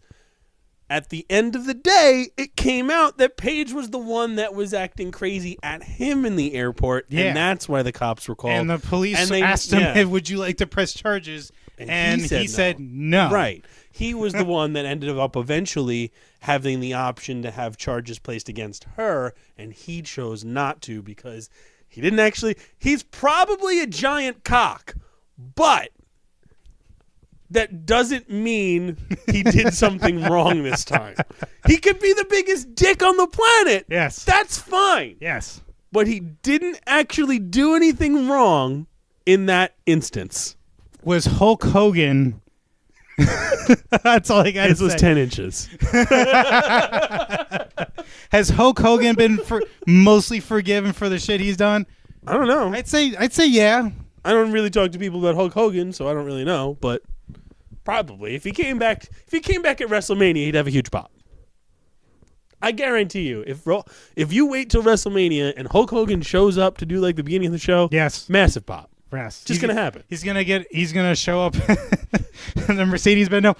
Speaker 2: at the end of the day, it came out that Paige was the one that was acting crazy at him in the airport, and that's why the cops were called.
Speaker 5: And the police asked him, hey, would you like to press charges? And he said no.
Speaker 2: Right. He was the one that ended up eventually having the option to have charges placed against her, and he chose not to because he didn't actually... He's probably a giant cock, but that doesn't mean he did something wrong this time. He could be the biggest dick on the planet.
Speaker 5: Yes.
Speaker 2: That's fine.
Speaker 5: Yes.
Speaker 2: But he didn't actually do anything wrong in that instance.
Speaker 5: Was Hulk Hogan... That's all I got to say.
Speaker 2: This was 10 inches.
Speaker 5: Has Hulk Hogan been mostly forgiven for the shit he's done?
Speaker 2: I don't know.
Speaker 5: I'd say yeah.
Speaker 2: I don't really talk to people about Hulk Hogan, so I don't really know, but probably if he came back at WrestleMania, he'd have a huge pop. I guarantee you, if you wait till WrestleMania and Hulk Hogan shows up to do like the beginning of the show,
Speaker 5: yes,
Speaker 2: massive pop.
Speaker 5: Yes.
Speaker 2: Just gonna happen.
Speaker 5: He's gonna show up in the Mercedes-Benz. No,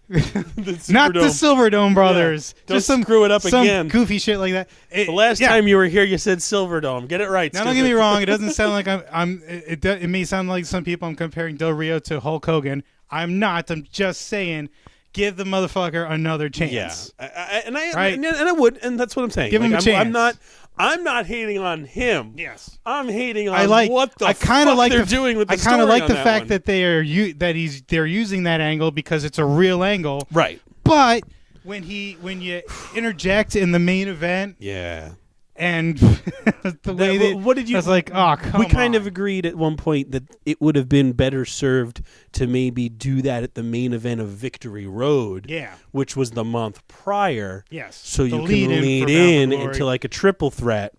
Speaker 5: not the Silverdome brothers.
Speaker 2: Yeah.
Speaker 5: Just
Speaker 2: screw it up
Speaker 5: some
Speaker 2: again.
Speaker 5: Goofy shit like that.
Speaker 2: The last time you were here, you said Silverdome. Get it right.
Speaker 5: Now, don't get me wrong. It doesn't sound like it may sound like some people I'm comparing Del Rio to Hulk Hogan. I'm not. I'm just saying, give the motherfucker another chance.
Speaker 2: Yeah, and I would, and that's what I'm saying.
Speaker 5: Give him a chance.
Speaker 2: I'm not hating on him.
Speaker 5: Yes,
Speaker 2: I'm hating on what the fuck they're doing with the story.
Speaker 5: I kind of like the fact
Speaker 2: one.
Speaker 5: that they're using that angle because it's a real angle.
Speaker 2: Right.
Speaker 5: But when you interject in the main event,
Speaker 2: yeah,
Speaker 5: and the way
Speaker 2: what did you?
Speaker 5: I was like, oh, come on.
Speaker 2: We kind of agreed at one point that it would have been better served to maybe do that at the main event of Victory Road, which was the month prior.
Speaker 5: Yes,
Speaker 2: so you can lead in into like a triple threat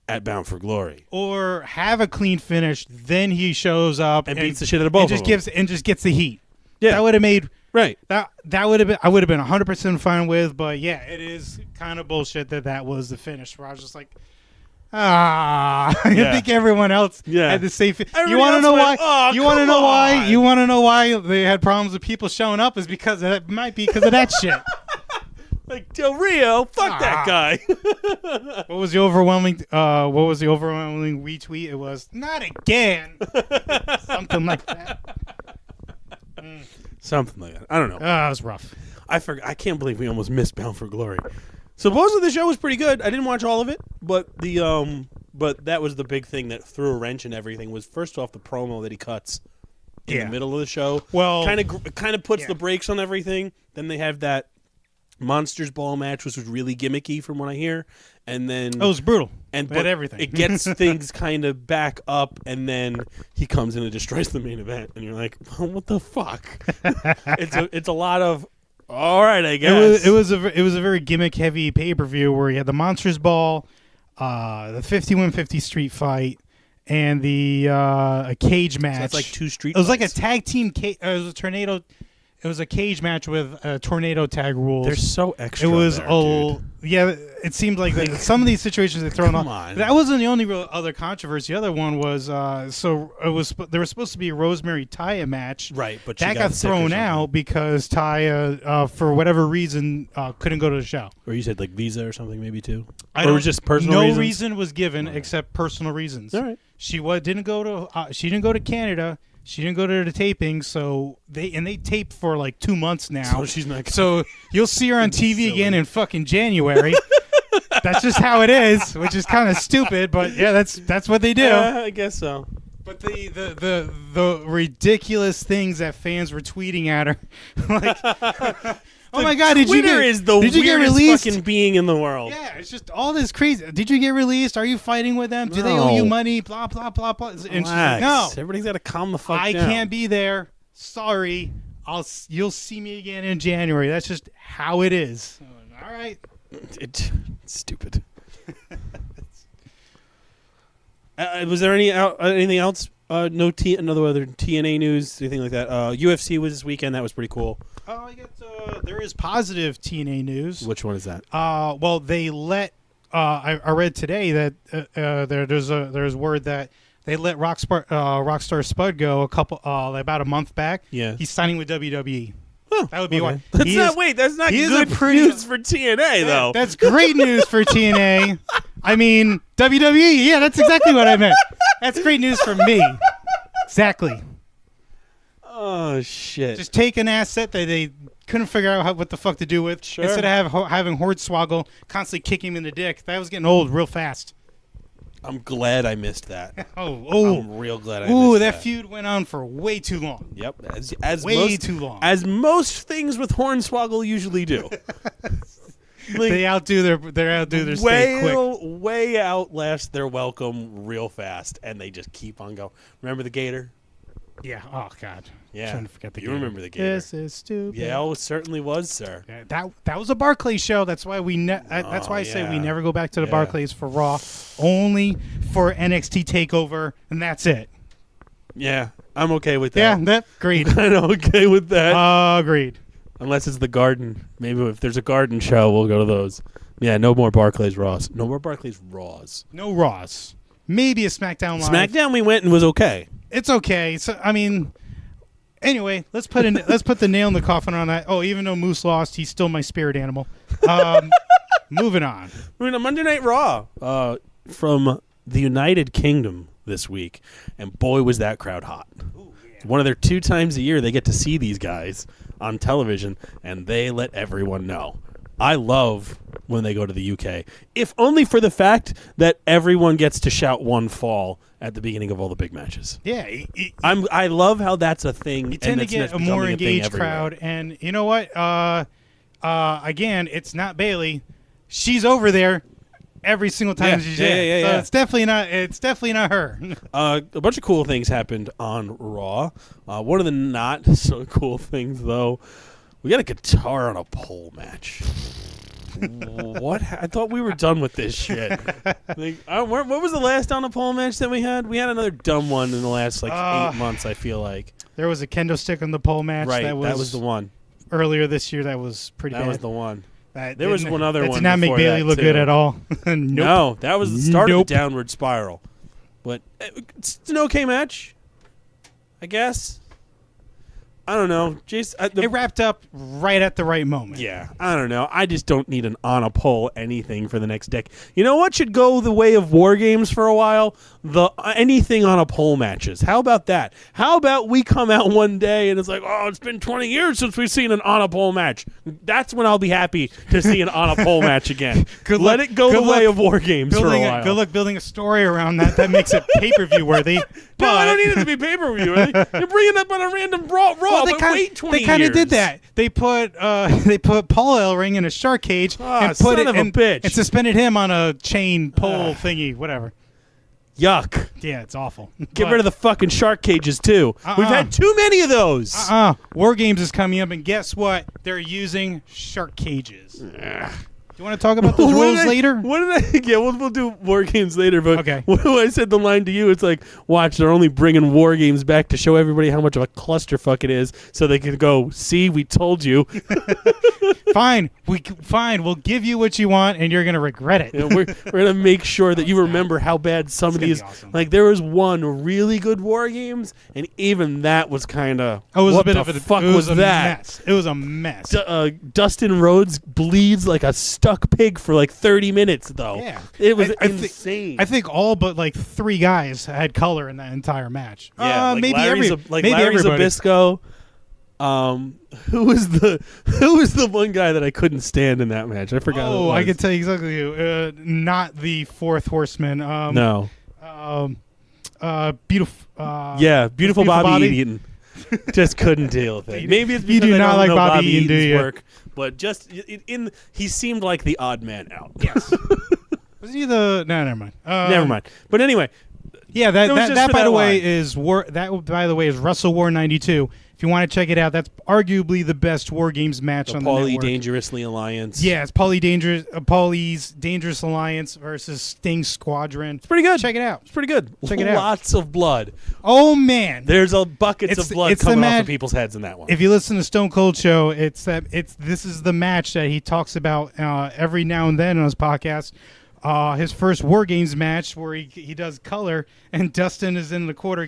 Speaker 2: at Bound for Glory,
Speaker 5: or have a clean finish. Then he shows up
Speaker 2: and beats the shit out of both
Speaker 5: and just gets the heat.
Speaker 2: Yeah,
Speaker 5: that would have made.
Speaker 2: Right.
Speaker 5: That would have been. I would have been 100% fine with, but yeah, it is kind of bullshit that was the finish. Where I was just like, I think everyone else had the same. You want to know why?
Speaker 2: Oh,
Speaker 5: you want to know why? You want to know why they had problems with people showing up? Is because it might be because of that shit.
Speaker 2: Like Del Rio, fuck that guy.
Speaker 5: What was the overwhelming retweet? It was not again. Something like that.
Speaker 2: Something like that. I don't know.
Speaker 5: It was rough.
Speaker 2: I forgot. I can't believe we almost missed Bound for Glory. Supposedly the show was pretty good. I didn't watch all of it, but but that was the big thing that threw a wrench in everything. Was first off the promo that he cuts in the middle of the show.
Speaker 5: Well,
Speaker 2: kind of puts the brakes on everything. Then they have that Monsters Ball match, which was really gimmicky from what I hear, and then
Speaker 5: it was brutal.
Speaker 2: But
Speaker 5: everything.
Speaker 2: It gets things kind of back up, and then he comes in and destroys the main event, and you're like, well, what the fuck? It's a lot of. All right, I guess
Speaker 5: it was a very gimmick heavy pay per view where you had the Monsters Ball, the 5150 street fight, and the a cage match.
Speaker 2: So it's like two street.
Speaker 5: It was
Speaker 2: fights.
Speaker 5: like a tag team. It was a tornado. It was a cage match with tornado tag rules.
Speaker 2: They're so extra.
Speaker 5: It was
Speaker 2: dude.
Speaker 5: Yeah. It seemed like some of these situations they thrown
Speaker 2: Come
Speaker 5: off.
Speaker 2: on.
Speaker 5: That wasn't the only real other controversy. The other one was there was supposed to be a Rosemary Taya match.
Speaker 2: Right, but she
Speaker 5: that got
Speaker 2: sick or
Speaker 5: thrown
Speaker 2: something.
Speaker 5: out because Taya for whatever reason couldn't go to the show.
Speaker 2: Or you said like Visa or something maybe too.
Speaker 5: Or
Speaker 2: it was just personal
Speaker 5: no
Speaker 2: reasons?
Speaker 5: reason was given except personal reasons.
Speaker 2: All right.
Speaker 5: She didn't go to Canada. She didn't go to the taping, so they tape for like 2 months now.
Speaker 2: So she's not.
Speaker 5: So you'll see her on TV again in fucking January. That's just how it is, which is kind of stupid, but yeah, that's what they do.
Speaker 2: I guess so.
Speaker 5: But the ridiculous things that fans were tweeting at her, like, oh my god,
Speaker 2: Twitter is the
Speaker 5: did you get
Speaker 2: weirdest
Speaker 5: released?
Speaker 2: fucking being in the world.
Speaker 5: Yeah, it's just all this crazy. Did you get released? Are you fighting with them? Do they owe you money? Blah blah blah blah. And she's like,
Speaker 2: Relax.
Speaker 5: no,
Speaker 2: Everybody's got to calm the fuck
Speaker 5: I
Speaker 2: down.
Speaker 5: can't be there. Sorry, you'll see me again in January. That's just how it is. All right.
Speaker 2: It's stupid. Was there anything else? No another other TNA news, anything like that. UFC was this weekend. That was pretty cool.
Speaker 5: Oh, there is positive TNA news.
Speaker 2: Which one is that?
Speaker 5: Well, they let. I read today that there's word that they let Rockstar Spud go about a month back.
Speaker 2: Yeah.
Speaker 5: He's signing with WWE.
Speaker 2: Oh,
Speaker 5: That would be
Speaker 2: okay.
Speaker 5: why.
Speaker 2: That's not
Speaker 5: he is
Speaker 2: good
Speaker 5: a pretty-
Speaker 2: news for TNA though.
Speaker 5: That's great news for TNA. I mean, WWE. Yeah, that's exactly what I meant. That's great news for me. Exactly.
Speaker 2: Oh shit!
Speaker 5: Just take an asset that they couldn't figure out what the fuck to do with.
Speaker 2: Sure.
Speaker 5: Instead of having Hornswoggle constantly kick him in the dick. That was getting old real fast.
Speaker 2: I'm glad I missed that.
Speaker 5: Oh.
Speaker 2: I'm real glad I
Speaker 5: Ooh,
Speaker 2: missed
Speaker 5: that feud went on for way too long.
Speaker 2: Yep, as
Speaker 5: Way
Speaker 2: most,
Speaker 5: too long.
Speaker 2: As most things with Hornswoggle usually do.
Speaker 5: They outdo their stay quick.
Speaker 2: Way outlast their welcome real fast, and they just keep on going. Remember the Gator?
Speaker 5: Yeah. Oh God.
Speaker 2: Yeah.
Speaker 5: Trying to forget the
Speaker 2: You
Speaker 5: Gator.
Speaker 2: remember the Gator?
Speaker 5: This is stupid.
Speaker 2: Yeah, it certainly was, sir.
Speaker 5: Yeah, that was a Barclays show. That's why that's why I say we
Speaker 2: yeah.
Speaker 5: never go back to the
Speaker 2: Yeah.
Speaker 5: Barclays for Raw, only for NXT Takeover, and that's it.
Speaker 2: Yeah, I'm okay with
Speaker 5: Yeah,
Speaker 2: that.
Speaker 5: agreed.
Speaker 2: I'm okay with that.
Speaker 5: Agreed.
Speaker 2: Unless it's the Garden. Maybe if there's a Garden show, we'll go to those. Yeah, no more Barclays Raws. No more Barclays Raws.
Speaker 5: No Raws. Maybe a SmackDown Live.
Speaker 2: SmackDown we went and was okay.
Speaker 5: It's okay. So I mean, anyway, let's put the nail in the coffin on that. Oh, even though Moose lost, he's still my spirit animal. Moving on.
Speaker 2: We're in a Monday Night Raw from the United Kingdom this week, and boy was that crowd hot.
Speaker 5: Ooh, yeah.
Speaker 2: One of their 2 times a year they get to see these guys on television, and they let everyone know. I love when they go to the UK, if only for the fact that everyone gets to shout one fall at the beginning of all the big matches.
Speaker 5: Yeah.
Speaker 2: I love how that's a thing.
Speaker 5: You tend to
Speaker 2: and
Speaker 5: get
Speaker 2: that's
Speaker 5: a more
Speaker 2: becoming thing
Speaker 5: engaged
Speaker 2: everywhere.
Speaker 5: crowd, and you know what? Again, it's not Bailey. She's over there every single time she's there. So it's definitely not her.
Speaker 2: A bunch of cool things happened on Raw. One of the not so cool things, though, we got a guitar on a pole match. What? I thought we were done with this shit. What was the last on a pole match that we had? We had another dumb one in the last 8 months, I feel like.
Speaker 5: There was a kendo stick on the pole match.
Speaker 2: Right,
Speaker 5: that was
Speaker 2: the one.
Speaker 5: Earlier this year, that was pretty bad.
Speaker 2: That was the one.
Speaker 5: That
Speaker 2: There was one other
Speaker 5: that
Speaker 2: one
Speaker 5: did not make
Speaker 2: before
Speaker 5: Bailey
Speaker 2: that,
Speaker 5: look
Speaker 2: too.
Speaker 5: good at all. Nope.
Speaker 2: No, that was the start
Speaker 5: Nope.
Speaker 2: of the downward spiral. But it's an okay match, I guess. I don't know. Jason,
Speaker 5: It wrapped up right at the right moment.
Speaker 2: yeah, I don't know. I just don't need an on a pole anything for the next decade. You know what should go the way of War Games for a while? Anything on a pole matches. How about that? How about we come out one day and it's like, oh, it's been 20 years since we've seen an on a pole match. That's when I'll be happy to see an on a pole match again. Let it go the way of War Games for a while.
Speaker 5: Good luck building a story around that. That makes it pay-per-view worthy.
Speaker 2: No, I don't need it to be pay-per-view. You're bringing it up on a random Raw, wait 20
Speaker 5: They kind
Speaker 2: years.
Speaker 5: of did that. They put Paul Ellering in a shark cage and put it
Speaker 2: son of a bitch.
Speaker 5: and suspended him on a chain pole thingy, whatever.
Speaker 2: Yuck.
Speaker 5: Yeah, it's awful.
Speaker 2: Get rid of the fucking shark cages, too. We've had too many of those.
Speaker 5: War Games is coming up, and guess what? They're using shark cages. You want to talk about those rules later?
Speaker 2: What did I? Yeah, we'll do War Games later. But
Speaker 5: Okay.
Speaker 2: when I said the line to you, it's like, watch, they're only bringing War Games back to show everybody how much of a clusterfuck it is, so they can go, see, we told you.
Speaker 5: Fine, we'll give you what you want, and you're gonna regret it.
Speaker 2: You know, we're gonna make sure that you remember how bad some of these.
Speaker 5: Awesome.
Speaker 2: Like there was one really good War Games, and even that was kind of.
Speaker 5: It was
Speaker 2: what
Speaker 5: a bit
Speaker 2: the
Speaker 5: of a
Speaker 2: fuck
Speaker 5: it was
Speaker 2: was
Speaker 5: a
Speaker 2: that?
Speaker 5: mess. It was a mess.
Speaker 2: Dustin Rhodes bleeds like a stuck pig for like 30 minutes, though.
Speaker 5: Yeah.
Speaker 2: It was
Speaker 5: I
Speaker 2: insane.
Speaker 5: I think all but like 3 guys had color in that entire match.
Speaker 2: Yeah, like
Speaker 5: maybe
Speaker 2: Larry
Speaker 5: maybe everybody.
Speaker 2: Zbyszko. Who was the one guy that I couldn't stand in that match? I forgot. who it
Speaker 5: Oh,
Speaker 2: was.
Speaker 5: I can tell you exactly who. Not the Fourth Horseman.
Speaker 2: No.
Speaker 5: Beautiful.
Speaker 2: Beautiful Bobby Eaton. Just couldn't deal with it. Maybe it's
Speaker 5: You
Speaker 2: because
Speaker 5: do
Speaker 2: I
Speaker 5: not
Speaker 2: don't
Speaker 5: like
Speaker 2: know
Speaker 5: Bobby Eaton, do
Speaker 2: Eaton's
Speaker 5: you?
Speaker 2: work, but just he seemed like the odd man out.
Speaker 5: Yes. Was he the? No, never mind.
Speaker 2: Never mind. But anyway,
Speaker 5: Yeah,
Speaker 2: It was just
Speaker 5: that
Speaker 2: for
Speaker 5: by
Speaker 2: that
Speaker 5: the way
Speaker 2: line.
Speaker 5: is Wrestle War 92. If you want to check it out, that's arguably the best War Games match
Speaker 2: the
Speaker 5: on the
Speaker 2: Paulie
Speaker 5: network.
Speaker 2: Dangerously Alliance.
Speaker 5: Yeah, it's Paulie's Dangerous Alliance versus Sting Squadron.
Speaker 2: It's pretty good.
Speaker 5: Check it out.
Speaker 2: It's pretty good.
Speaker 5: Check it out.
Speaker 2: Lots of blood.
Speaker 5: Oh man,
Speaker 2: There's buckets
Speaker 5: It's-
Speaker 2: of blood
Speaker 5: it's the
Speaker 2: coming off
Speaker 5: match-
Speaker 2: of people's heads in that one.
Speaker 5: if you listen to Stone Cold Show, this is the match that he talks about every now and then on his podcast. His first War Games match where he does color, and Dustin is in the corner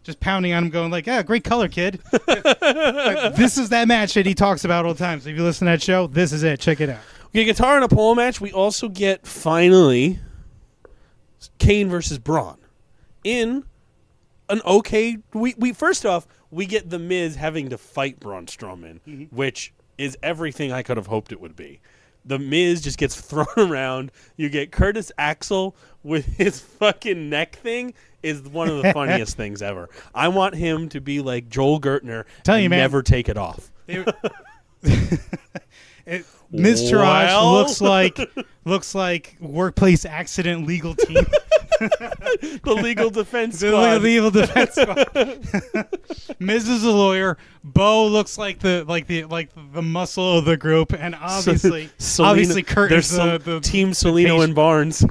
Speaker 5: just pounding on him, going like, "Yeah, great color, kid." Like, this is that match that he talks about all the time. So if you listen to that show, this is it. Check it out.
Speaker 2: We get guitar in a pole match. We also get finally Cain versus Braun in an okay. We first off we get the Miz having to fight Braun Strowman, which is everything I could have hoped it would be. The Miz just gets thrown around. You get Curtis Axel with his fucking neck thing is one of the funniest things ever. I want him to be like Joel Gertner
Speaker 5: Tell
Speaker 2: and
Speaker 5: you, man.
Speaker 2: never take it off.
Speaker 5: Miz Taraj
Speaker 2: Well.
Speaker 5: looks like workplace accident legal team.
Speaker 2: The legal defense
Speaker 5: The
Speaker 2: squad.
Speaker 5: legal defense squad. Miz is a lawyer. Bo looks like the muscle of the group, and obviously Kurt
Speaker 2: there's
Speaker 5: is
Speaker 2: some
Speaker 5: the
Speaker 2: team Solino and Barnes.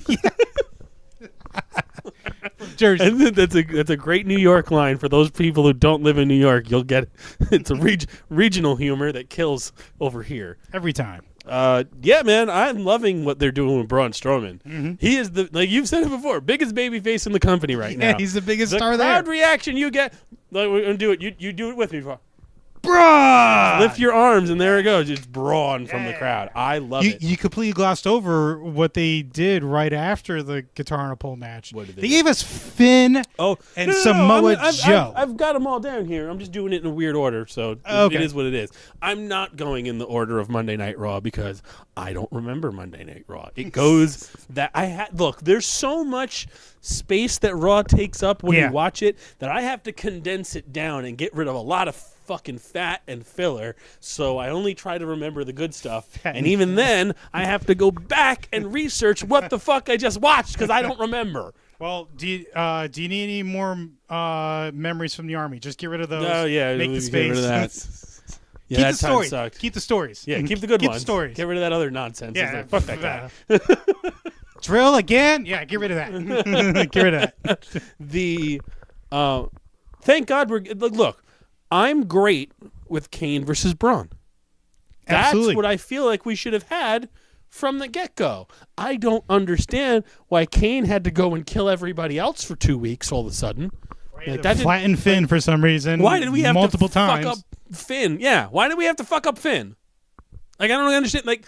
Speaker 5: Jersey.
Speaker 2: And that's a great New York line for those people who don't live in New York. You'll get it's a regional humor that kills over here.
Speaker 5: Every time.
Speaker 2: Yeah, man, I'm loving what they're doing with Braun Strowman. He is like you've said it before, biggest baby face in the company right now.
Speaker 5: Yeah, he's the biggest
Speaker 2: the
Speaker 5: star there.
Speaker 2: crowd reaction you get. Like, we're gonna do it. You do it with me,
Speaker 5: Bruh!
Speaker 2: lift your arms, and there it goes. It's Braun from the crowd. I love it.
Speaker 5: You completely glossed over what they did right after the Guitar on a Pole match.
Speaker 2: What did they
Speaker 5: They
Speaker 2: do?
Speaker 5: gave us Finn and Samoa Joe.
Speaker 2: I've got them all down here. I'm just doing it in a weird order, so
Speaker 5: Okay.
Speaker 2: it is what it is. I'm not going in the order of Monday Night Raw because I don't remember Monday Night Raw. It goes that I had. Look, there's so much space that Raw takes up when
Speaker 5: Yeah.
Speaker 2: you watch it that I have to condense it down and get rid of a lot of fucking fat and filler, so I only try to remember the good stuff. And even then, I have to go back and research what the fuck I just watched because I don't remember.
Speaker 5: Well, do you need any more memories from the Army? Just get rid of those.
Speaker 2: Oh, yeah,
Speaker 5: Make
Speaker 2: we
Speaker 5: the
Speaker 2: can get rid
Speaker 5: space.
Speaker 2: of that. Yeah,
Speaker 5: Keep
Speaker 2: that
Speaker 5: the
Speaker 2: time
Speaker 5: stories.
Speaker 2: sucked.
Speaker 5: Keep the stories.
Speaker 2: Yeah, keep the good
Speaker 5: Keep
Speaker 2: ones.
Speaker 5: the stories.
Speaker 2: Get rid of that other nonsense.
Speaker 5: Yeah,
Speaker 2: It's like, fuck that guy.
Speaker 5: Drill again? Yeah, get rid of that. Get rid of that.
Speaker 2: The thank God we're look. I'm great with Cain versus Braun. That's
Speaker 5: Absolutely.
Speaker 2: what I feel like we should have had from the get-go. I don't understand why Cain had to go and kill everybody else for 2 weeks all of a sudden. Like, that didn't-
Speaker 5: Flatten Finn for some reason.
Speaker 2: Why did we have
Speaker 5: multiple
Speaker 2: to
Speaker 5: times?
Speaker 2: fuck up Finn. Yeah, why do we have to fuck up Finn? Like, I don't really understand. Like,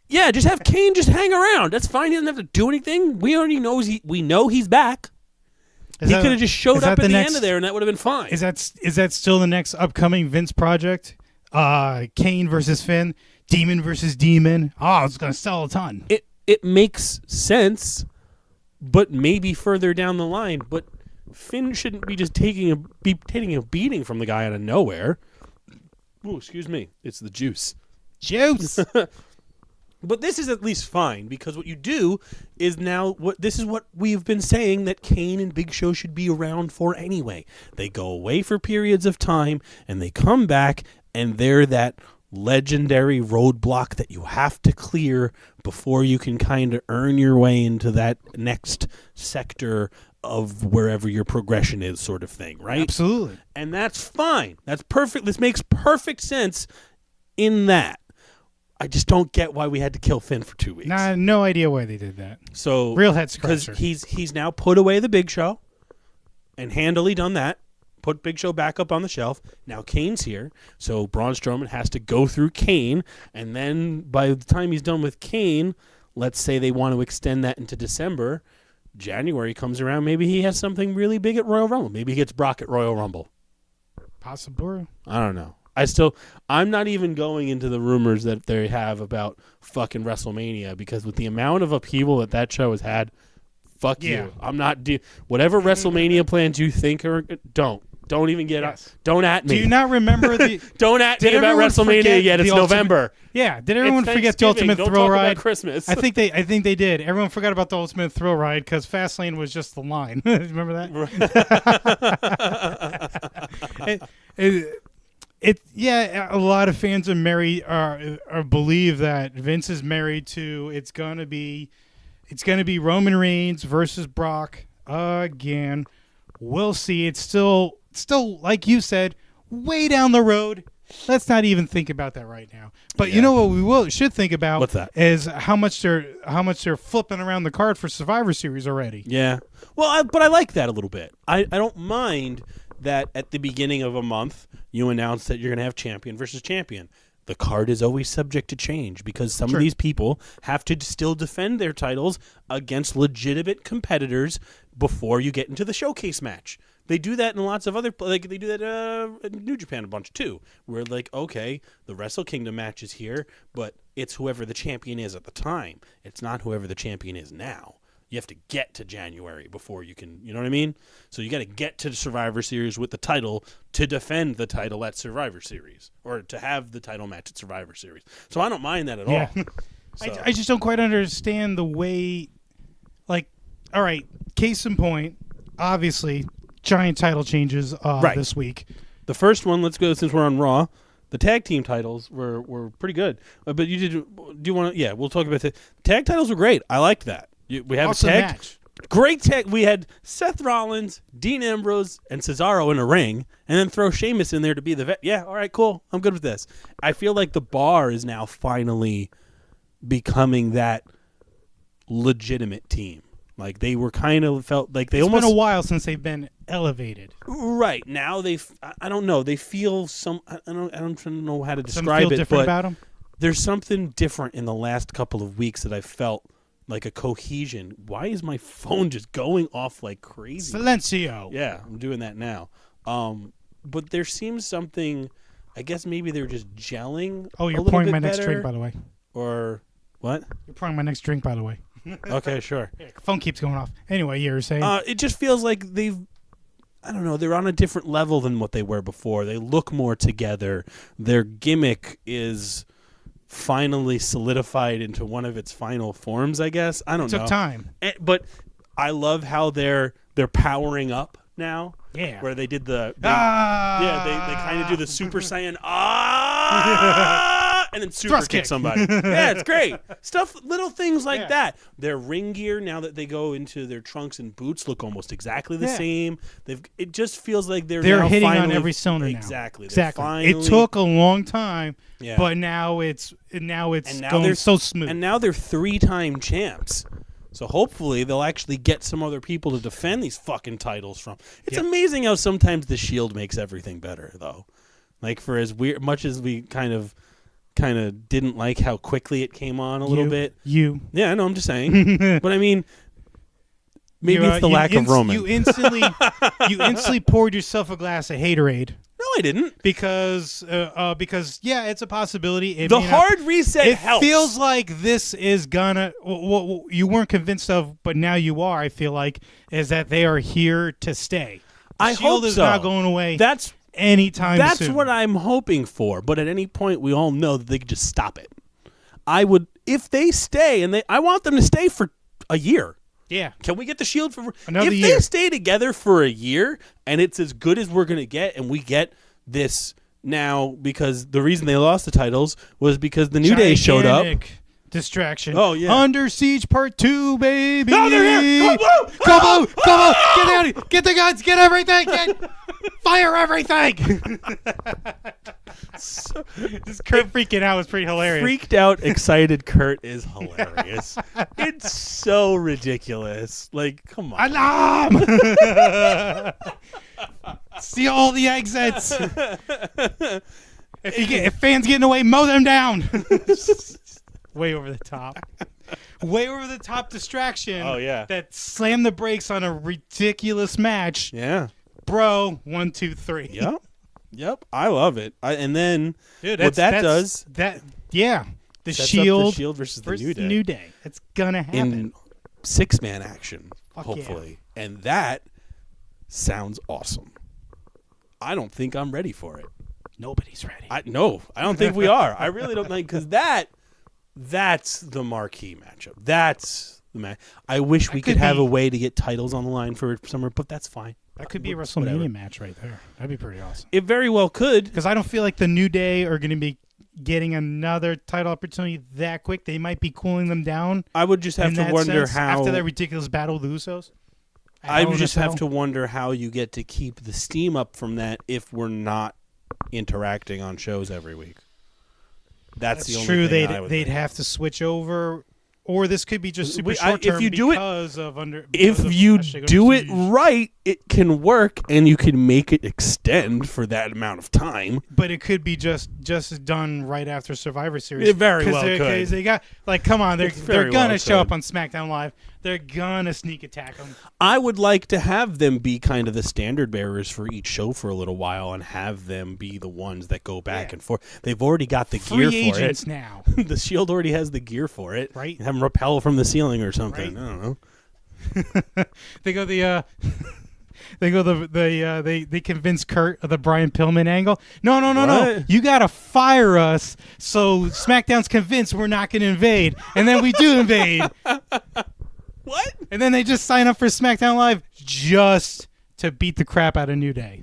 Speaker 2: yeah, just have Cain just hang around. That's fine. He doesn't have to do anything. We already we know he's back. He could have just showed up at the end of there, and that would have been fine.
Speaker 5: Is that still the next upcoming Vince project? Cain versus Finn, Demon versus Demon. Oh, it's gonna sell a ton.
Speaker 2: It makes sense, but maybe further down the line. But Finn shouldn't be just taking a beating from the guy out of nowhere. Oh, excuse me. It's the juice.
Speaker 5: Juice.
Speaker 2: But this is at least fine, because what you do is this is what we've been saying that Cain and Big Show should be around for anyway. They go away for periods of time, and they come back, and they're that legendary roadblock that you have to clear before you can kind of earn your way into that next sector of wherever your progression is, sort of thing, right?
Speaker 5: Absolutely.
Speaker 2: And that's fine. That's perfect. This makes perfect sense in that. I just don't get why we had to kill Finn for 2 weeks.
Speaker 5: Nah, no idea why they did that.
Speaker 2: So
Speaker 5: real head scratcher.
Speaker 2: Because he's now put away the Big Show and handily done that. Put Big Show back up on the shelf. Now Cain's here, so Braun Strowman has to go through Cain, and then by the time he's done with Cain, let's say they want to extend that into December, January comes around, maybe he has something really big at Royal Rumble. Maybe he gets Brock at Royal Rumble.
Speaker 5: Possible.
Speaker 2: I don't know. I'm not even going into the rumors that they have about fucking WrestleMania, because with the amount of upheaval that show has had, fuck you. I'm not whatever WrestleMania plans you think are don't even get up. Don't at me.
Speaker 5: Do you not remember the?
Speaker 2: Don't at me about WrestleMania yet. It's November.
Speaker 5: Yeah. Did everyone forget the Ultimate
Speaker 2: Don't
Speaker 5: Thrill
Speaker 2: talk
Speaker 5: Ride?
Speaker 2: About Christmas.
Speaker 5: I think they did. Everyone forgot about the Ultimate Thrill Ride because Fastlane was just the line. Remember that? A lot of fans are believe that Vince is married to. It's gonna be Roman Reigns versus Brock again. We'll see. It's still like you said, way down the road. Let's not even think about that right now. But you know what we should think about?
Speaker 2: What's that?
Speaker 5: Is how much they're flipping around the card for Survivor Series already.
Speaker 2: Yeah. Well, but I like that a little bit. I don't mind that at the beginning of a month you announce that you're going to have champion versus champion. The card is always subject to change because some of these people have to still defend their titles against legitimate competitors before you get into the showcase match. They do that in lots of other, like they do that in New Japan a bunch too, where like, okay, the Wrestle Kingdom match is here, but it's whoever the champion is at the time. It's not whoever the champion is now. You have to get to January before you can, you know what I mean? So you got to get to the Survivor Series with the title to defend the title at Survivor Series, or to have the title match at Survivor Series. So I don't mind that at all. So.
Speaker 5: I just don't quite understand the way, like, all right, case in point, obviously, giant title changes this week.
Speaker 2: The first one, let's go since we're on Raw. The tag team titles were pretty good. But do you want to, yeah, we'll talk about the tag titles were great. I liked that. We have
Speaker 5: awesome
Speaker 2: a tag
Speaker 5: match.
Speaker 2: Great tag. We had Seth Rollins, Dean Ambrose, and Cesaro in a ring, and then throw Sheamus in there to be the vet. Yeah, all right, cool. I'm good with this. I feel like the Bar is now finally becoming that legitimate team. Like they were kind of felt like they
Speaker 5: it's
Speaker 2: almost
Speaker 5: been a while since they've been elevated.
Speaker 2: Right now, I don't know. They feel some. I don't know how to describe
Speaker 5: Some feel
Speaker 2: it.
Speaker 5: different
Speaker 2: but
Speaker 5: about them.
Speaker 2: There's something different in the last couple of weeks that I felt. Like a cohesion. Why is my phone just going off like crazy?
Speaker 5: Silencio.
Speaker 2: Yeah, I'm doing that now. But there seems something. I guess maybe they're just gelling.
Speaker 5: Oh, you're
Speaker 2: a little
Speaker 5: pouring
Speaker 2: bit
Speaker 5: my next
Speaker 2: better.
Speaker 5: drink, by the way.
Speaker 2: Or what?
Speaker 5: You're pouring my next drink, by the way.
Speaker 2: Okay, sure.
Speaker 5: Yeah, phone keeps going off. Anyway, you were saying.
Speaker 2: It just feels like they've. I don't know. They're on a different level than what they were before. They look more together. Their gimmick is finally solidified into one of its final forms, I guess. I don't know.
Speaker 5: It took time.
Speaker 2: But I love how they're powering up now.
Speaker 5: Yeah.
Speaker 2: Where they did they kind of do the Super Saiyan and then super
Speaker 5: Thrust
Speaker 2: kick
Speaker 5: kick.
Speaker 2: somebody. Yeah, it's great. Little things like that. Their ring gear, now that they go into their trunks and boots, look almost exactly the same. It just feels like they're now
Speaker 5: hitting
Speaker 2: finally,
Speaker 5: on every cylinder now.
Speaker 2: Exactly.
Speaker 5: It took a long time, but now it's going so smooth.
Speaker 2: And now they're 3-time champs. So hopefully they'll actually get some other people to defend these fucking titles from. It's amazing how sometimes the Shield makes everything better, though. Like for as weird, much as we kind of didn't like how quickly it came on a little bit. Yeah, I know. I'm just saying. But I mean, maybe it's the lack of Roman.
Speaker 5: You instantly poured yourself a glass of haterade.
Speaker 2: No, I didn't.
Speaker 5: Because yeah, it's a possibility.
Speaker 2: The hard reset helps.
Speaker 5: It feels like this is gonna. What you weren't convinced of, but now you are. I feel like is that they are here to stay.
Speaker 2: I
Speaker 5: Shield
Speaker 2: hope
Speaker 5: is
Speaker 2: so.
Speaker 5: not going away.
Speaker 2: That's
Speaker 5: anytime
Speaker 2: That's
Speaker 5: soon.
Speaker 2: what I'm hoping for. But at any point, we all know that they could just stop it. I would, if they stay, and I want them to stay for a year.
Speaker 5: Yeah.
Speaker 2: Can we get the Shield for
Speaker 5: another
Speaker 2: year? If they stay together for a year, and it's as good as we're going to get, and we get this now, because the reason they lost the titles was because the New Day showed up.
Speaker 5: Distraction.
Speaker 2: Oh, yeah.
Speaker 5: Under Siege Part 2, baby.
Speaker 2: Oh, they're here.
Speaker 5: Go blue. Go blue. Go blue. Get out of here. Get the guns. Get everything. Fire everything. Just Kurt freaking out was pretty hilarious.
Speaker 2: Freaked out, excited Kurt is hilarious. It's so ridiculous. Like, come on.
Speaker 5: Alarm! See all the exits. If fans get in the way, mow them down. Way over the top. Way over the top distraction.
Speaker 2: Oh, yeah.
Speaker 5: That slammed the brakes on a ridiculous match.
Speaker 2: Yeah.
Speaker 5: Bro, 1, 2, 3.
Speaker 2: Yep. I love it. And then
Speaker 5: Dude,
Speaker 2: what that does.
Speaker 5: Yeah. The
Speaker 2: sets
Speaker 5: Shield,
Speaker 2: up the Shield versus the New Day.
Speaker 5: It's going to happen.
Speaker 2: In 6-man action,
Speaker 5: Fuck
Speaker 2: hopefully. Yeah. And that sounds awesome. I don't think I'm ready for it.
Speaker 5: Nobody's ready.
Speaker 2: I don't think we are. I really don't think, because that's the marquee matchup. That's the match. I wish we could have a way to get titles on the line for summer, but that's fine.
Speaker 5: That could be a WrestleMania match right there. That'd be pretty awesome.
Speaker 2: It very well could.
Speaker 5: Because I don't feel like the New Day are going to be getting another title opportunity that quick. They might be cooling them down.
Speaker 2: I would just have to wonder how.
Speaker 5: After that ridiculous battle with the Usos.
Speaker 2: I would just have to wonder how you get to keep the steam up from that if we're not interacting on shows every week. That's the only
Speaker 5: true.
Speaker 2: thing I would
Speaker 5: they'd
Speaker 2: think.
Speaker 5: have to switch over, or this could be just super short term.
Speaker 2: If you do
Speaker 5: it,
Speaker 2: do it right, it can work, and you can make it extend for that amount of time.
Speaker 5: But it could be just done right after Survivor Series.
Speaker 2: It very well could.
Speaker 5: Because they got come on, they're gonna show up on SmackDown Live. They're gonna sneak attack them.
Speaker 2: I would like to have them be kind of the standard bearers for each show for a little while, and have them be the ones that go back and forth. They've already got the gear for it.
Speaker 5: Agents now.
Speaker 2: The Shield already has the gear for it.
Speaker 5: Right.
Speaker 2: Have them rappel from the ceiling or something.
Speaker 5: Right.
Speaker 2: I don't know.
Speaker 5: They convince Kurt of the Brian Pillman angle. No. You gotta fire us so SmackDown's convinced we're not gonna invade, and then we do invade.
Speaker 2: What?
Speaker 5: And then they just sign up for SmackDown Live just to beat the crap out of New Day.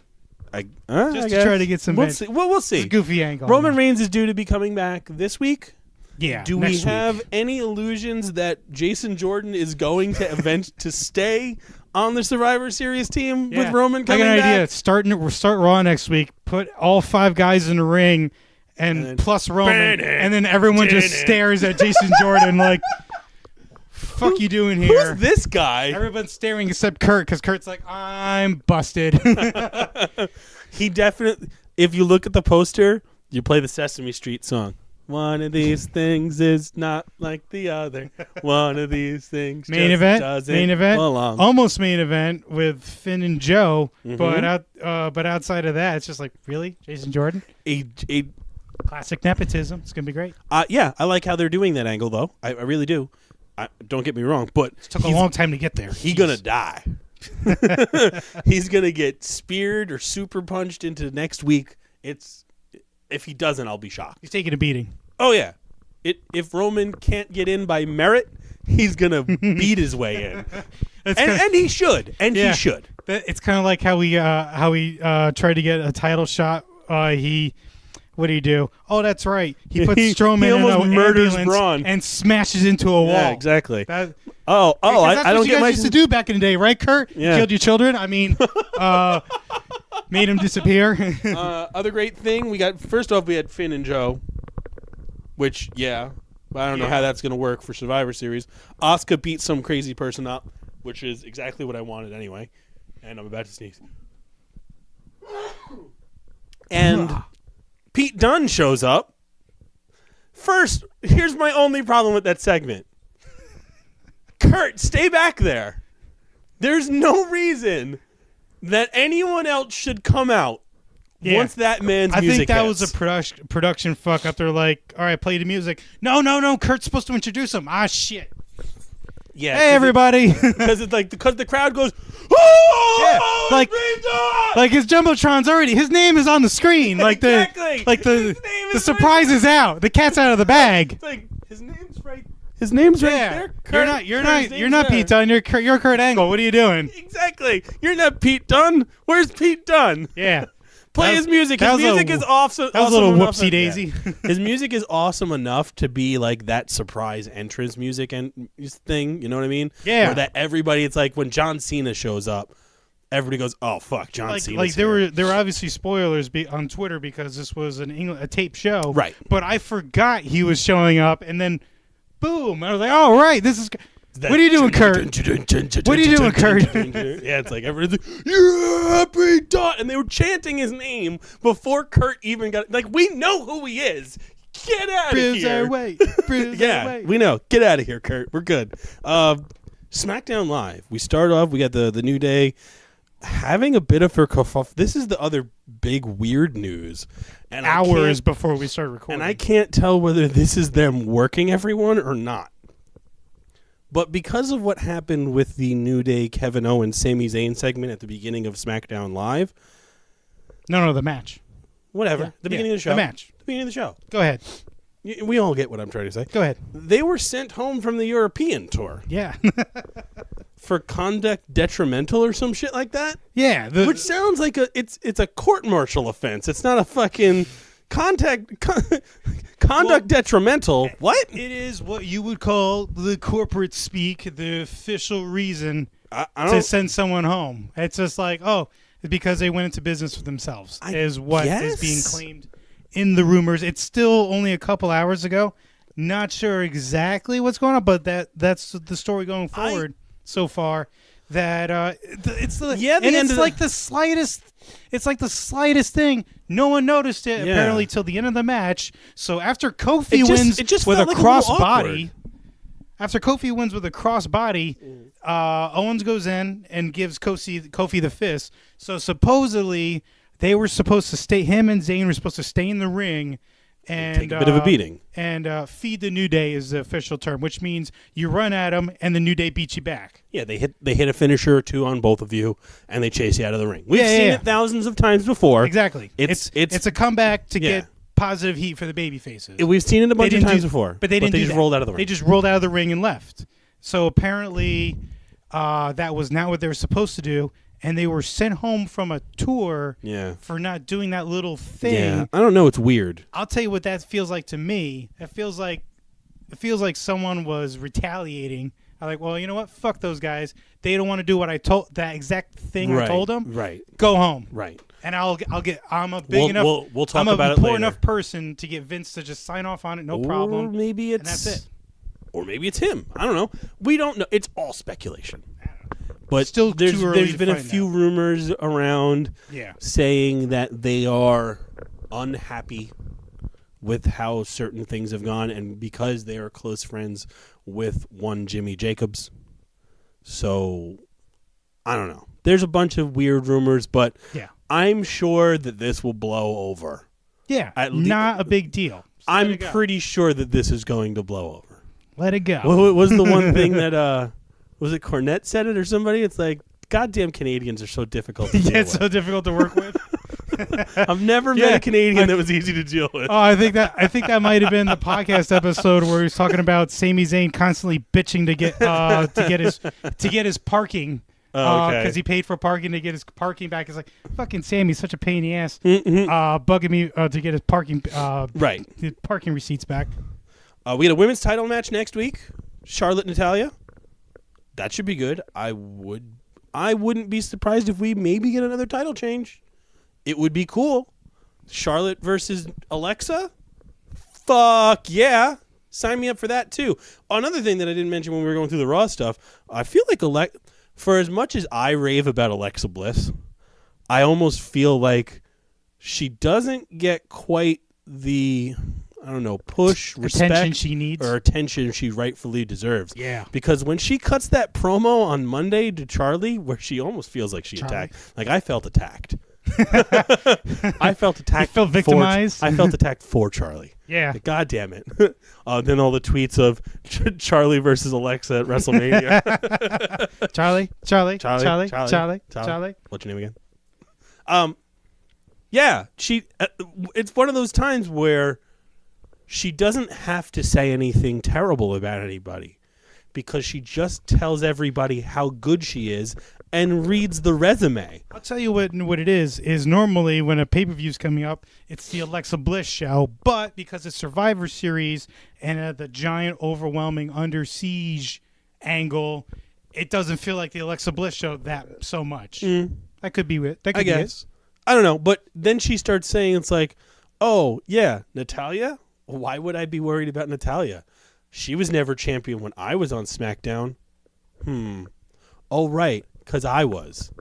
Speaker 2: I
Speaker 5: To
Speaker 2: guess.
Speaker 5: try to get some.
Speaker 2: We'll see. Well, we'll see.
Speaker 5: It's a goofy angle.
Speaker 2: Roman Reigns is due to be coming back this week.
Speaker 5: Yeah.
Speaker 2: Do we have any illusions that Jason Jordan is going to stay on the Survivor Series team with Roman coming back?
Speaker 5: I got an idea. Start Raw next week. Put all 5 guys in the ring, and plus Roman, and then everyone just stares at Jason Jordan like, "Fuck you doing here?"
Speaker 2: Who's this guy?
Speaker 5: Everyone's staring except Kurt, because Kurt's like, "I'm busted."
Speaker 2: He definitely. If you look at the poster, you play the Sesame Street song. One of these things is not like the other. One of these things
Speaker 5: main event, almost main event with Finn and Joe. Mm-hmm. But outside of that, it's just like, really, Jason Jordan?
Speaker 2: A
Speaker 5: classic nepotism. It's gonna be great.
Speaker 2: Yeah, I like how they're doing that angle, though. I really do. Don't get me wrong, but
Speaker 5: it took a long time to get there.
Speaker 2: He's gonna die. He's gonna get speared or super punched into next week. If he doesn't, I'll be shocked.
Speaker 5: He's taking a beating.
Speaker 2: Oh yeah. If Roman can't get in by merit, he's gonna beat his way in, and he should. And he should.
Speaker 5: It's kind of like how we tried to get a title shot. What do you do? Oh, that's right. He puts Strowman in an
Speaker 2: murders
Speaker 5: ambulance
Speaker 2: Braun
Speaker 5: and smashes into a wall.
Speaker 2: Yeah, exactly.
Speaker 5: That's
Speaker 2: I don't get
Speaker 5: my used to do back in the day, right, Kurt?
Speaker 2: Yeah.
Speaker 5: Killed your children. I mean, made them disappear.
Speaker 2: Other great thing we got. First off, we had Finn and Joe, which I don't know how that's going to work for Survivor Series. Asuka beat some crazy person up, which is exactly what I wanted anyway. And I'm about to sneeze. And Pete Dunne shows up. First, here's my only problem with that segment. Kurt, stay back there. There's no reason that anyone else should come out once that man's music
Speaker 5: I think that
Speaker 2: hits.
Speaker 5: was a production fuck up. They're like, all right, play the music. No, Kurt's supposed to introduce him. Ah, shit.
Speaker 2: Yeah,
Speaker 5: Hey, everybody.
Speaker 2: Because the crowd goes, oh,
Speaker 5: Yeah, like-
Speaker 2: Pete Dunne!
Speaker 5: Like his Jumbotron's already, his name is on the screen. Like
Speaker 2: Exactly.
Speaker 5: the
Speaker 2: His name
Speaker 5: the
Speaker 2: is
Speaker 5: surprise
Speaker 2: right
Speaker 5: is out. The cat's out of the bag.
Speaker 2: It's like, his name's right. His name's right
Speaker 5: Yeah,
Speaker 2: there.
Speaker 5: you're
Speaker 2: Kurt's
Speaker 5: not
Speaker 2: name's
Speaker 5: Pete
Speaker 2: there.
Speaker 5: Dunne. You're Kurt Angle. What are you doing?
Speaker 2: Exactly. You're not Pete Dunne. Where's Pete Dunne?
Speaker 5: Yeah,
Speaker 2: Play
Speaker 5: That
Speaker 2: his
Speaker 5: was-
Speaker 2: music.
Speaker 5: that
Speaker 2: His
Speaker 5: was a-
Speaker 2: music is awesome.
Speaker 5: that was a
Speaker 2: awesome
Speaker 5: little
Speaker 2: enough
Speaker 5: whoopsie
Speaker 2: that-
Speaker 5: daisy.
Speaker 2: yeah. His music is awesome enough to be like that surprise entrance music and thing. You know what I mean?
Speaker 5: Yeah.
Speaker 2: Where that everybody. It's like when John Cena shows up, everybody goes, "Oh fuck, John Cena."
Speaker 5: Like there were obviously spoilers on Twitter because this was a tape show,
Speaker 2: Right.
Speaker 5: But I forgot he was showing up, and then boom, I was like, oh right, this is. What are you doing, Kurt? What are you doing, Kurt?
Speaker 2: Yeah, it's like everybody's like, yeah, Pete Dunne, and they were chanting his name before Kurt even got. Like, we know who he is. Get out of here. Yeah, we know. Get out of here, Kurt. We're good. SmackDown Live. We start off. We got the New Day having a bit of a kerfuffle. This is the other big weird news. And
Speaker 5: Hours before we start recording,
Speaker 2: and I can't tell whether this is them working everyone or not. But because of what happened with the New Day, Kevin Owens, Sami Zayn segment at the beginning of SmackDown Live,
Speaker 5: no, the match.
Speaker 2: whatever, the beginning of the show,
Speaker 5: the match.
Speaker 2: the beginning of the show,
Speaker 5: Go ahead,
Speaker 2: we all get what I'm trying to say.
Speaker 5: go ahead.
Speaker 2: They were sent home from the European tour
Speaker 5: Yeah,
Speaker 2: for conduct detrimental or some shit like that,
Speaker 5: yeah.
Speaker 2: which sounds like it's a court-martial offense. It's not a fucking conduct detrimental. What?
Speaker 5: It is what you would call the corporate speak, the official reason
Speaker 2: I
Speaker 5: to
Speaker 2: don't.
Speaker 5: send someone home. It's just like, oh, it's because they went into business for themselves, is what is being
Speaker 2: guess.
Speaker 5: claimed in the rumors. It's still only a couple hours ago. Not sure exactly what's going on, but that's the story going forward so far. That it's the
Speaker 2: Yeah, the
Speaker 5: and
Speaker 2: end
Speaker 5: it's
Speaker 2: of
Speaker 5: like the slightest. It's like the slightest thing. No one noticed it
Speaker 2: Yeah.
Speaker 5: apparently till the end of the match. So after Kofi
Speaker 2: It
Speaker 5: wins
Speaker 2: just
Speaker 5: with a
Speaker 2: felt like a little
Speaker 5: crossbody, after Kofi wins with a crossbody, Owens goes in and gives Kofi the fist. So supposedly they were supposed to stay. Him and Zayn were supposed to stay in the ring and
Speaker 2: take a bit of a beating.
Speaker 5: And feed the New Day is the official term, which means you run at them and the New Day beats you back.
Speaker 2: Yeah, they hit a finisher or two on both of you, and they chase you out of the ring. We've seen
Speaker 5: yeah.
Speaker 2: it thousands of times before.
Speaker 5: Exactly.
Speaker 2: It's
Speaker 5: a comeback to
Speaker 2: yeah.
Speaker 5: get positive heat for the baby faces.
Speaker 2: We've seen it a bunch of
Speaker 5: didn't
Speaker 2: times
Speaker 5: do-
Speaker 2: before,
Speaker 5: but they didn't. do
Speaker 2: just
Speaker 5: that.
Speaker 2: rolled out of the ring.
Speaker 5: They just rolled out of the ring and left. So apparently, that was not what they were supposed to do, and they were sent home from a tour
Speaker 2: Yeah.
Speaker 5: for not doing that little thing.
Speaker 2: Yeah, I don't know. It's weird.
Speaker 5: I'll tell you what that feels like to me. It feels like someone was retaliating. I'm like, well, you know what? Fuck those guys. They don't want to do what I told. That exact thing I told them.
Speaker 2: Right.
Speaker 5: Go home.
Speaker 2: Right.
Speaker 5: And I'll get. I'm a big enough.
Speaker 2: We'll talk
Speaker 5: I'm
Speaker 2: about
Speaker 5: a
Speaker 2: it
Speaker 5: poor
Speaker 2: later.
Speaker 5: enough person to get Vince to just sign off on it. No
Speaker 2: Or
Speaker 5: problem.
Speaker 2: maybe
Speaker 5: And
Speaker 2: it's
Speaker 5: that's it.
Speaker 2: Or maybe it's him. I don't know. We don't know. It's all speculation. But
Speaker 5: Still
Speaker 2: there's
Speaker 5: too early to
Speaker 2: been a
Speaker 5: find
Speaker 2: few
Speaker 5: out.
Speaker 2: rumors around
Speaker 5: Yeah.
Speaker 2: saying that they are unhappy with how certain things have gone, and because they are close friends with one Jimmy Jacobs. So I don't know. There's a bunch of weird rumors, but
Speaker 5: Yeah.
Speaker 2: I'm sure that this will blow over.
Speaker 5: Yeah.
Speaker 2: At
Speaker 5: Not a big deal. Just let
Speaker 2: I'm
Speaker 5: it go.
Speaker 2: pretty sure that this is going to blow over.
Speaker 5: Let it go.
Speaker 2: What was the one thing that was it Cornette said it or somebody? It's like, goddamn Canadians are so difficult to deal
Speaker 5: Yeah, it's
Speaker 2: with.
Speaker 5: so difficult to work with.
Speaker 2: I've never met a Canadian that was easy to deal with.
Speaker 5: Oh, I think that might have been the podcast episode where he was talking about Sami Zayn constantly bitching to get his parking.
Speaker 2: Okay.
Speaker 5: Because he paid for parking to get his parking back. It's like, fucking Sammy's such a pain in the ass. Bugging me to get his parking
Speaker 2: Right.
Speaker 5: his parking receipts back.
Speaker 2: We got a women's title match next week. Charlotte Natalya. That should be good. I wouldn't be surprised if we maybe get another title change. It would be cool. Charlotte versus Alexa? Fuck yeah. Sign me up for that too. Another thing that I didn't mention when we were going through the Raw stuff, I feel like for as much as I rave about Alexa Bliss, I almost feel like she doesn't get quite the, I don't know, push, respect,
Speaker 5: Attention she needs.
Speaker 2: or attention she rightfully deserves.
Speaker 5: Yeah.
Speaker 2: Because when she cuts that promo on Monday to Charlie, where she almost feels like she attacked, like I felt attacked. I felt attacked.
Speaker 5: You felt victimized?
Speaker 2: I felt attacked for Charlie.
Speaker 5: Yeah.
Speaker 2: Like, God damn it. Then all the tweets of Charlie versus Alexa at WrestleMania.
Speaker 5: Charlie.
Speaker 2: What's your name again? Yeah, she. It's one of those times where she doesn't have to say anything terrible about anybody because she just tells everybody how good she is and reads the resume.
Speaker 5: I'll tell you what it is normally when a pay-per-view's coming up, it's the Alexa Bliss show, but because it's Survivor Series and the giant, overwhelming, under siege angle, it doesn't feel like the Alexa Bliss show that so much. That could be it. That could be it.
Speaker 2: I don't know, but then she starts saying it's like, oh, yeah, Natalya? Why would I be worried about Natalya? She was never champion when I was on SmackDown. Oh, right, because I was.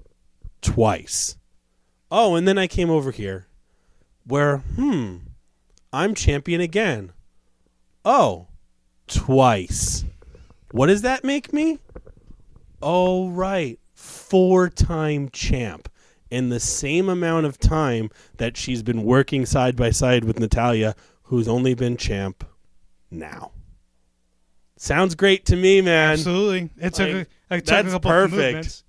Speaker 2: Twice. Oh, and then I came over here where, I'm champion again. Oh, twice. What does that make me? Oh, right, 4-time champ. In the same amount of time that she's been working side by side with Natalya, who's only been champ now. Sounds great to me, man.
Speaker 5: Absolutely. It's
Speaker 2: like,
Speaker 5: that's
Speaker 2: perfect.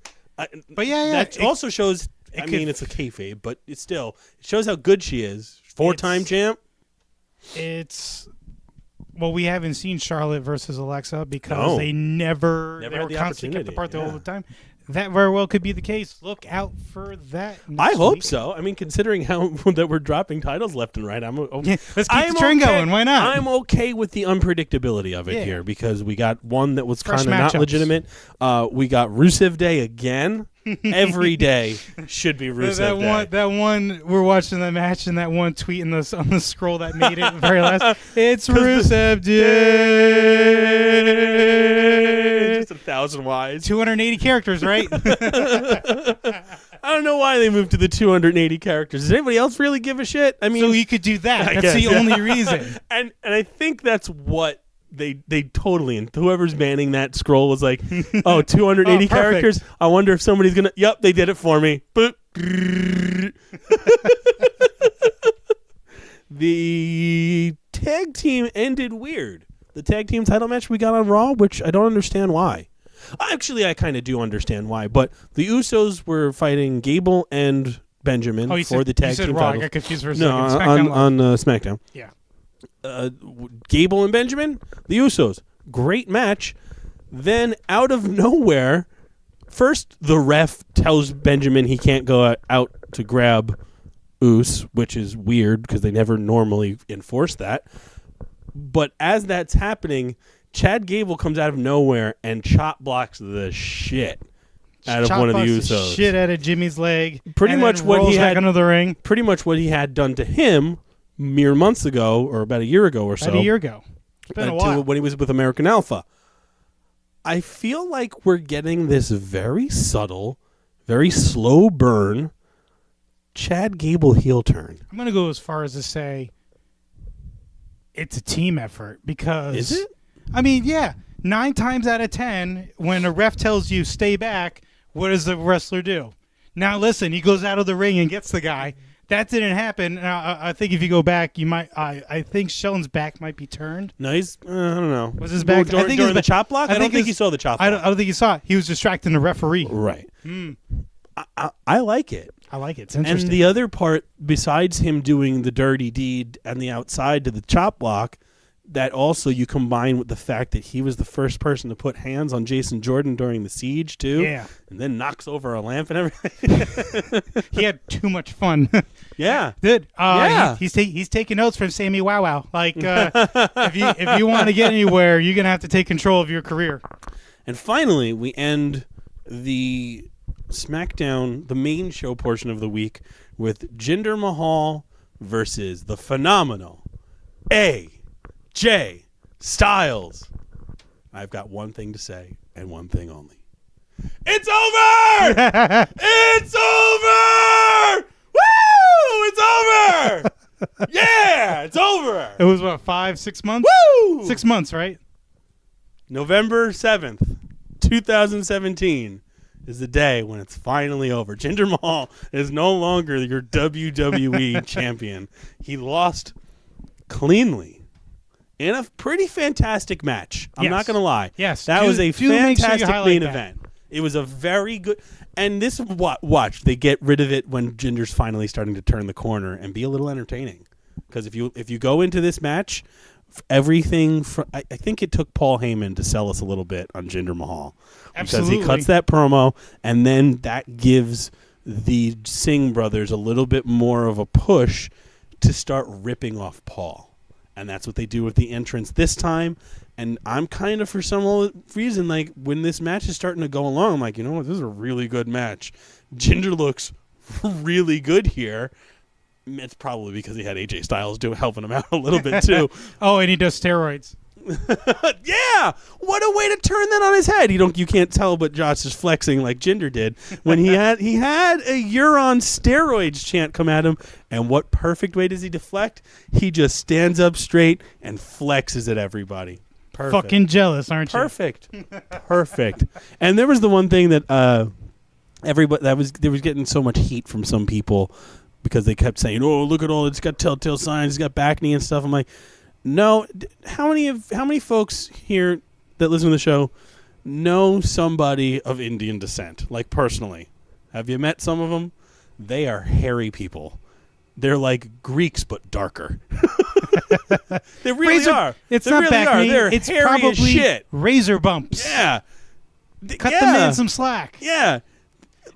Speaker 5: But yeah.
Speaker 2: That also shows, it's a kayfabe, but it shows how good she is. 4-time champ.
Speaker 5: Well, we haven't seen Charlotte versus Alexa because they were constantly kept apart the whole time. That very well could be the case. Look out for that.
Speaker 2: I hope so. I mean, considering how that we're dropping titles left and right,
Speaker 5: let's keep the train going. Why not?
Speaker 2: I'm okay with the unpredictability of it here because we got one that was kind of not legitimate. We got Rusev Day again. Every day should be Rusev Day.
Speaker 5: That one we're watching the match and that one tweet on the scroll that made it very last. It's Rusev Day.
Speaker 2: Just 1,000 Ys.
Speaker 5: 280 characters, right?
Speaker 2: I don't know why they moved to the 280 characters. Does anybody else really give a shit? I mean,
Speaker 5: so you could do that. That's the only reason.
Speaker 2: And I think that's what they totally, and whoever's banning that scroll was like, oh, 280 characters. I wonder if somebody's gonna. Yep, they did it for me. Boop. The tag team ended weird. The tag team title match we got on Raw, which I don't understand why. Actually, I kind of do understand why, but the Usos were fighting Gable and Benjamin for the tag team
Speaker 5: Raw.
Speaker 2: titles.
Speaker 5: I got confused for a
Speaker 2: no,
Speaker 5: second.
Speaker 2: on SmackDown.
Speaker 5: Yeah.
Speaker 2: Gable and Benjamin, the Usos, great match. Then out of nowhere, first the ref tells Benjamin he can't go out to grab Us, which is weird because they never normally enforce that. But as that's happening, Chad Gable comes out of nowhere and chop blocks the shit out of one of the Usos.
Speaker 5: Shit out of Jimmy's leg.
Speaker 2: Pretty much what he had
Speaker 5: under the ring.
Speaker 2: Pretty much what he had done to him mere months ago, or about a year ago or so.
Speaker 5: About a year ago. It's been a while.
Speaker 2: When he was with American Alpha. I feel like we're getting this very subtle, very slow burn Chad Gable heel turn.
Speaker 5: I'm going to go as far as to say it's a team effort because...
Speaker 2: Is it?
Speaker 5: I mean, yeah. 9 times out of 10, when a ref tells you stay back, what does the wrestler do? Now listen, he goes out of the ring and gets the guy. That didn't happen. I think if you go back, you might. I think Sheldon's back might be turned.
Speaker 2: No, he's. I don't know.
Speaker 5: Was his back?
Speaker 2: During the chop block? I don't think he saw the chop block.
Speaker 5: I don't think he saw it. He was distracting the referee.
Speaker 2: Right. I like it.
Speaker 5: I like it. It's interesting.
Speaker 2: And the other part, besides him doing the dirty deed on the outside to the chop block, that also you combine with the fact that he was the first person to put hands on Jason Jordan during the siege too.
Speaker 5: Yeah.
Speaker 2: And then knocks over a lamp and everything.
Speaker 5: He had too much fun.
Speaker 2: Yeah.
Speaker 5: Did.
Speaker 2: Yeah.
Speaker 5: He's taking notes from Sammy Wow Wow. Like if you want to get anywhere, you're gonna have to take control of your career.
Speaker 2: And finally, we end the SmackDown, the main show portion of the week, with Jinder Mahal versus the phenomenal AJ Styles. I've got one thing to say and one thing only. It's over! It's over! Woo! It's over! Yeah, it's over.
Speaker 5: It was what, 5-6 months?
Speaker 2: Woo!
Speaker 5: 6 months, right?
Speaker 2: November 7th, 2017 is the day when it's finally over. Jinder Mahal is no longer your WWE champion. He lost cleanly in a pretty fantastic match. I'm not going to lie.
Speaker 5: Yes.
Speaker 2: That was a
Speaker 5: do make sure you
Speaker 2: fantastic
Speaker 5: highlight
Speaker 2: main
Speaker 5: that.
Speaker 2: event. It was a very good. And this, watch, they get rid of it when Jinder's finally starting to turn the corner and be a little entertaining. Because if you go into this match, everything I think it took Paul Heyman to sell us a little bit on Jinder Mahal.
Speaker 5: Absolutely.
Speaker 2: Because he cuts that promo, and then that gives the Singh brothers a little bit more of a push to start ripping off Paul. And that's what they do with the entrance this time. And I'm kind of, for some reason, like, when this match is starting to go along, I'm like, you know what, this is a really good match. Jinder looks really good here. It's probably because he had AJ Styles helping him out a little bit, too.
Speaker 5: Oh, and he does steroids.
Speaker 2: Yeah, what a way to turn that on his head. You can't tell, but Josh is flexing like Jinder did when he had a "You're on steroids" chant come at him. And what perfect way does he deflect? He just stands up straight and flexes at everybody. Perfect.
Speaker 5: Fucking jealous, aren't you?
Speaker 2: Perfect. And there was the one thing that everybody there was getting so much heat from some people because they kept saying, "Oh, look at all it's got telltale signs, it's got back knee and stuff." I'm like, no, how many folks here that listen to the show know somebody of Indian descent, like personally? Have you met some of them? They are hairy people. They're like Greeks but darker. They really are.
Speaker 5: It's
Speaker 2: they
Speaker 5: not
Speaker 2: really
Speaker 5: back
Speaker 2: are.
Speaker 5: knee.
Speaker 2: They're
Speaker 5: It's
Speaker 2: hairy
Speaker 5: probably
Speaker 2: as shit.
Speaker 5: razor bumps.
Speaker 2: Yeah.
Speaker 5: Cut the man some slack.
Speaker 2: Yeah.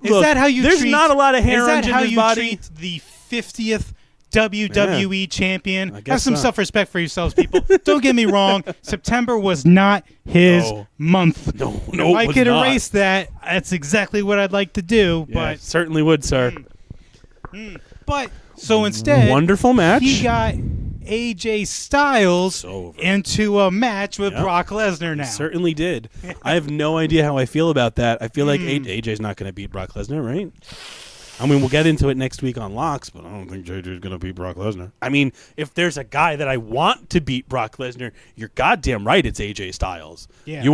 Speaker 5: Is
Speaker 2: Look,
Speaker 5: that how you
Speaker 2: there's
Speaker 5: treat?
Speaker 2: not a lot of hair
Speaker 5: is that
Speaker 2: on
Speaker 5: how
Speaker 2: Jinder's
Speaker 5: you
Speaker 2: body.
Speaker 5: treat the 50th WWE champion?
Speaker 2: I guess
Speaker 5: Have some
Speaker 2: so.
Speaker 5: self-respect for yourselves, people. Don't get me wrong. September was not his
Speaker 2: No.
Speaker 5: month.
Speaker 2: No,
Speaker 5: If
Speaker 2: it
Speaker 5: I
Speaker 2: was
Speaker 5: could
Speaker 2: not.
Speaker 5: erase that, that's exactly what I'd like to do.
Speaker 2: Yeah, certainly would, sir.
Speaker 5: But so instead,
Speaker 2: Wonderful match.
Speaker 5: he got AJ Styles
Speaker 2: over.
Speaker 5: into a match with
Speaker 2: Yep.
Speaker 5: Brock Lesnar now.
Speaker 2: Certainly did. I have no idea how I feel about that. I feel like AJ's not going to beat Brock Lesnar, right? I mean, we'll get into it next week on Locks, but I don't think JJ's going to beat Brock Lesnar. I mean, if there's a guy that I want to beat Brock Lesnar, you're goddamn right, it's AJ Styles.
Speaker 5: Yeah.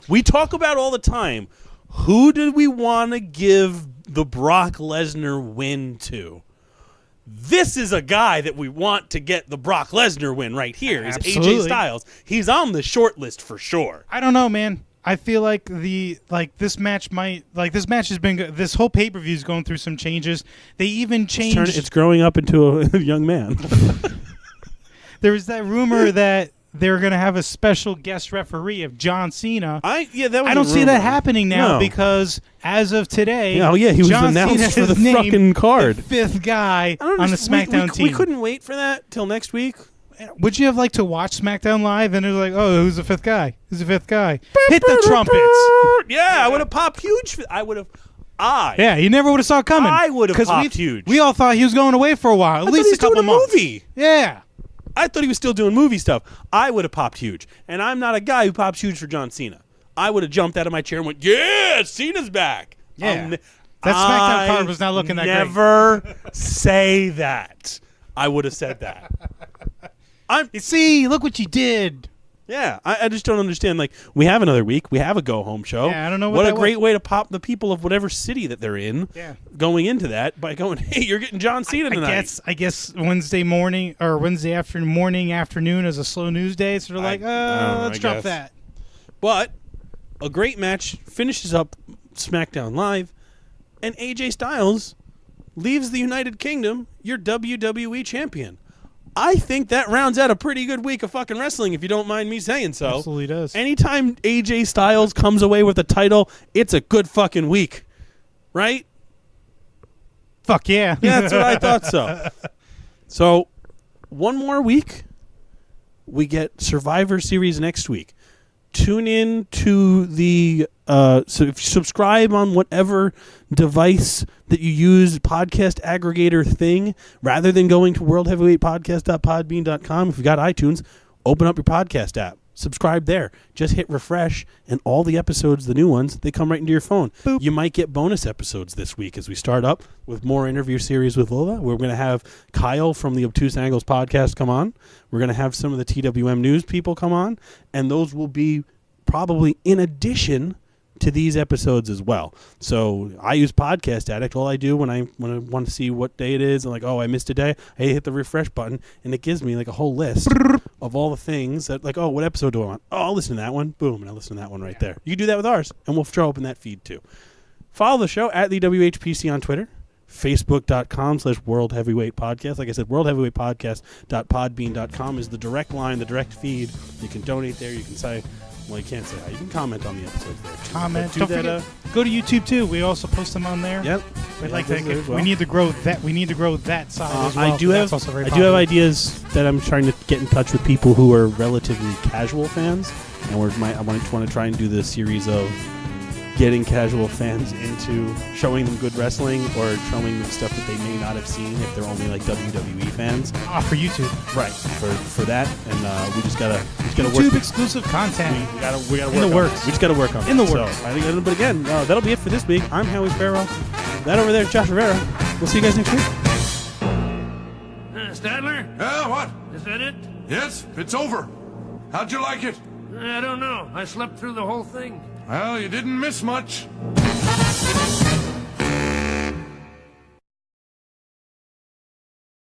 Speaker 2: We talk about all the time, who do we want to give the Brock Lesnar win to? This is a guy that we want to get the Brock Lesnar win right here. Is AJ
Speaker 5: Absolutely.
Speaker 2: Styles. He's on the short list for sure.
Speaker 5: I don't know, man. I feel like this match has been good. This whole pay-per-view is going through some changes. They even changed.
Speaker 2: It's growing up into a young man.
Speaker 5: There was that rumor that they're going to have a special guest referee of John Cena.
Speaker 2: That was
Speaker 5: I don't
Speaker 2: a
Speaker 5: see
Speaker 2: rumor.
Speaker 5: that happening now
Speaker 2: No.
Speaker 5: because as of today,
Speaker 2: he was
Speaker 5: John
Speaker 2: announced
Speaker 5: Cena
Speaker 2: for the
Speaker 5: is named
Speaker 2: fucking card.
Speaker 5: the fifth guy
Speaker 2: I don't
Speaker 5: on the
Speaker 2: understand.
Speaker 5: SmackDown team.
Speaker 2: We couldn't wait for that till next week.
Speaker 5: Would you have liked to watch SmackDown Live and it was like, oh, who's the fifth guy? Who's the fifth guy? Hit the trumpets.
Speaker 2: Yeah, I would have popped huge.
Speaker 5: Yeah, you never would have saw it coming.
Speaker 2: I would have
Speaker 5: 'Cause
Speaker 2: popped huge.
Speaker 5: We all thought he was going away for a while, at
Speaker 2: I
Speaker 5: least
Speaker 2: thought he
Speaker 5: a couple
Speaker 2: was doing
Speaker 5: months.
Speaker 2: a movie.
Speaker 5: Yeah.
Speaker 2: I thought he was still doing movie stuff. I would have popped huge. And I'm not a guy who pops huge for John Cena. I would have jumped out of my chair and went, yeah, Cena's back.
Speaker 5: Yeah. That SmackDown card was not looking that great.
Speaker 2: Never say that. I would have said that.
Speaker 5: You see, look what you did.
Speaker 2: Yeah, I just don't understand. Like, we have another week. We have a go-home show.
Speaker 5: Yeah, I don't know what
Speaker 2: What a
Speaker 5: that
Speaker 2: great
Speaker 5: was.
Speaker 2: way to pop the people of whatever city that they're in going into that by going, hey, you're getting John Cena tonight.
Speaker 5: I guess Wednesday morning or Wednesday afternoon is a slow news day, so they're like, let's drop that.
Speaker 2: But a great match finishes up SmackDown Live, and AJ Styles leaves the United Kingdom your WWE champion. I think that rounds out a pretty good week of fucking wrestling, if you don't mind me saying so.
Speaker 5: Absolutely does.
Speaker 2: Anytime AJ Styles comes away with a title, it's a good fucking week. Right?
Speaker 5: Fuck yeah.
Speaker 2: Yeah, that's what I thought so. So, one more week, we get Survivor Series next week. Tune in to the so if you subscribe on whatever device that you use, podcast aggregator thing, rather than going to worldheavyweighttpodcast.podbean.com, if you've got iTunes, open up your podcast app. subscribe there. Just hit refresh, and all the episodes, the new ones, they come right into your phone.
Speaker 5: Boop.
Speaker 2: You might get bonus episodes this week as we start up with more interview series with Lola. We're going to have Kyle from the Obtuse Angles podcast come on. We're going to have some of the TWM News people come on, and those will be probably in addition to these episodes as well. So I use Podcast Addict. All I do when I want to see what day it is, and like, oh, I missed a day, I hit the refresh button, and it gives me like a whole list of all the things that, like, oh, what episode do I want? Oh, I'll listen to that one. Boom, and I listen to that one right there. You can do that with ours, and we'll show up in that feed too. Follow the show at the WHPC on Twitter. Facebook.com/World Heavyweight Podcast. Like I said, World Heavyweight Podcast.podbean.com is the direct line, the direct feed. You can donate there. You can say, well, you can't say that. You can comment on the episodes there.
Speaker 5: Comment.
Speaker 2: Do
Speaker 5: Don't
Speaker 2: that,
Speaker 5: forget, go to YouTube too. We also post them on there.
Speaker 2: Yep.
Speaker 5: We'd
Speaker 2: Yeah,
Speaker 5: like
Speaker 2: those
Speaker 5: to.
Speaker 2: as well.
Speaker 5: We need to grow that. We need to grow that side as well.
Speaker 2: I do have ideas that I'm trying to get in touch with people who are relatively casual fans, and I want to try and do this series of getting casual fans into showing them good wrestling or showing them stuff that they may not have seen if they're only like WWE fans.
Speaker 5: For YouTube.
Speaker 2: Right. For that, and we just gotta
Speaker 5: YouTube
Speaker 2: work.
Speaker 5: exclusive content.
Speaker 2: We gotta work
Speaker 5: in the
Speaker 2: on
Speaker 5: works.
Speaker 2: it. We just gotta work on
Speaker 5: In
Speaker 2: it.
Speaker 5: the works.
Speaker 2: So, I think, but again, that'll be it for this week. I'm Howie Farrell. That over there is Josh Rivera. We'll see you guys next week.
Speaker 6: Stadler?
Speaker 3: Yeah, what?
Speaker 6: Is that it?
Speaker 3: Yes, it's over. How'd you like it?
Speaker 6: I don't know. I slept through the whole thing.
Speaker 3: Well, you didn't miss much.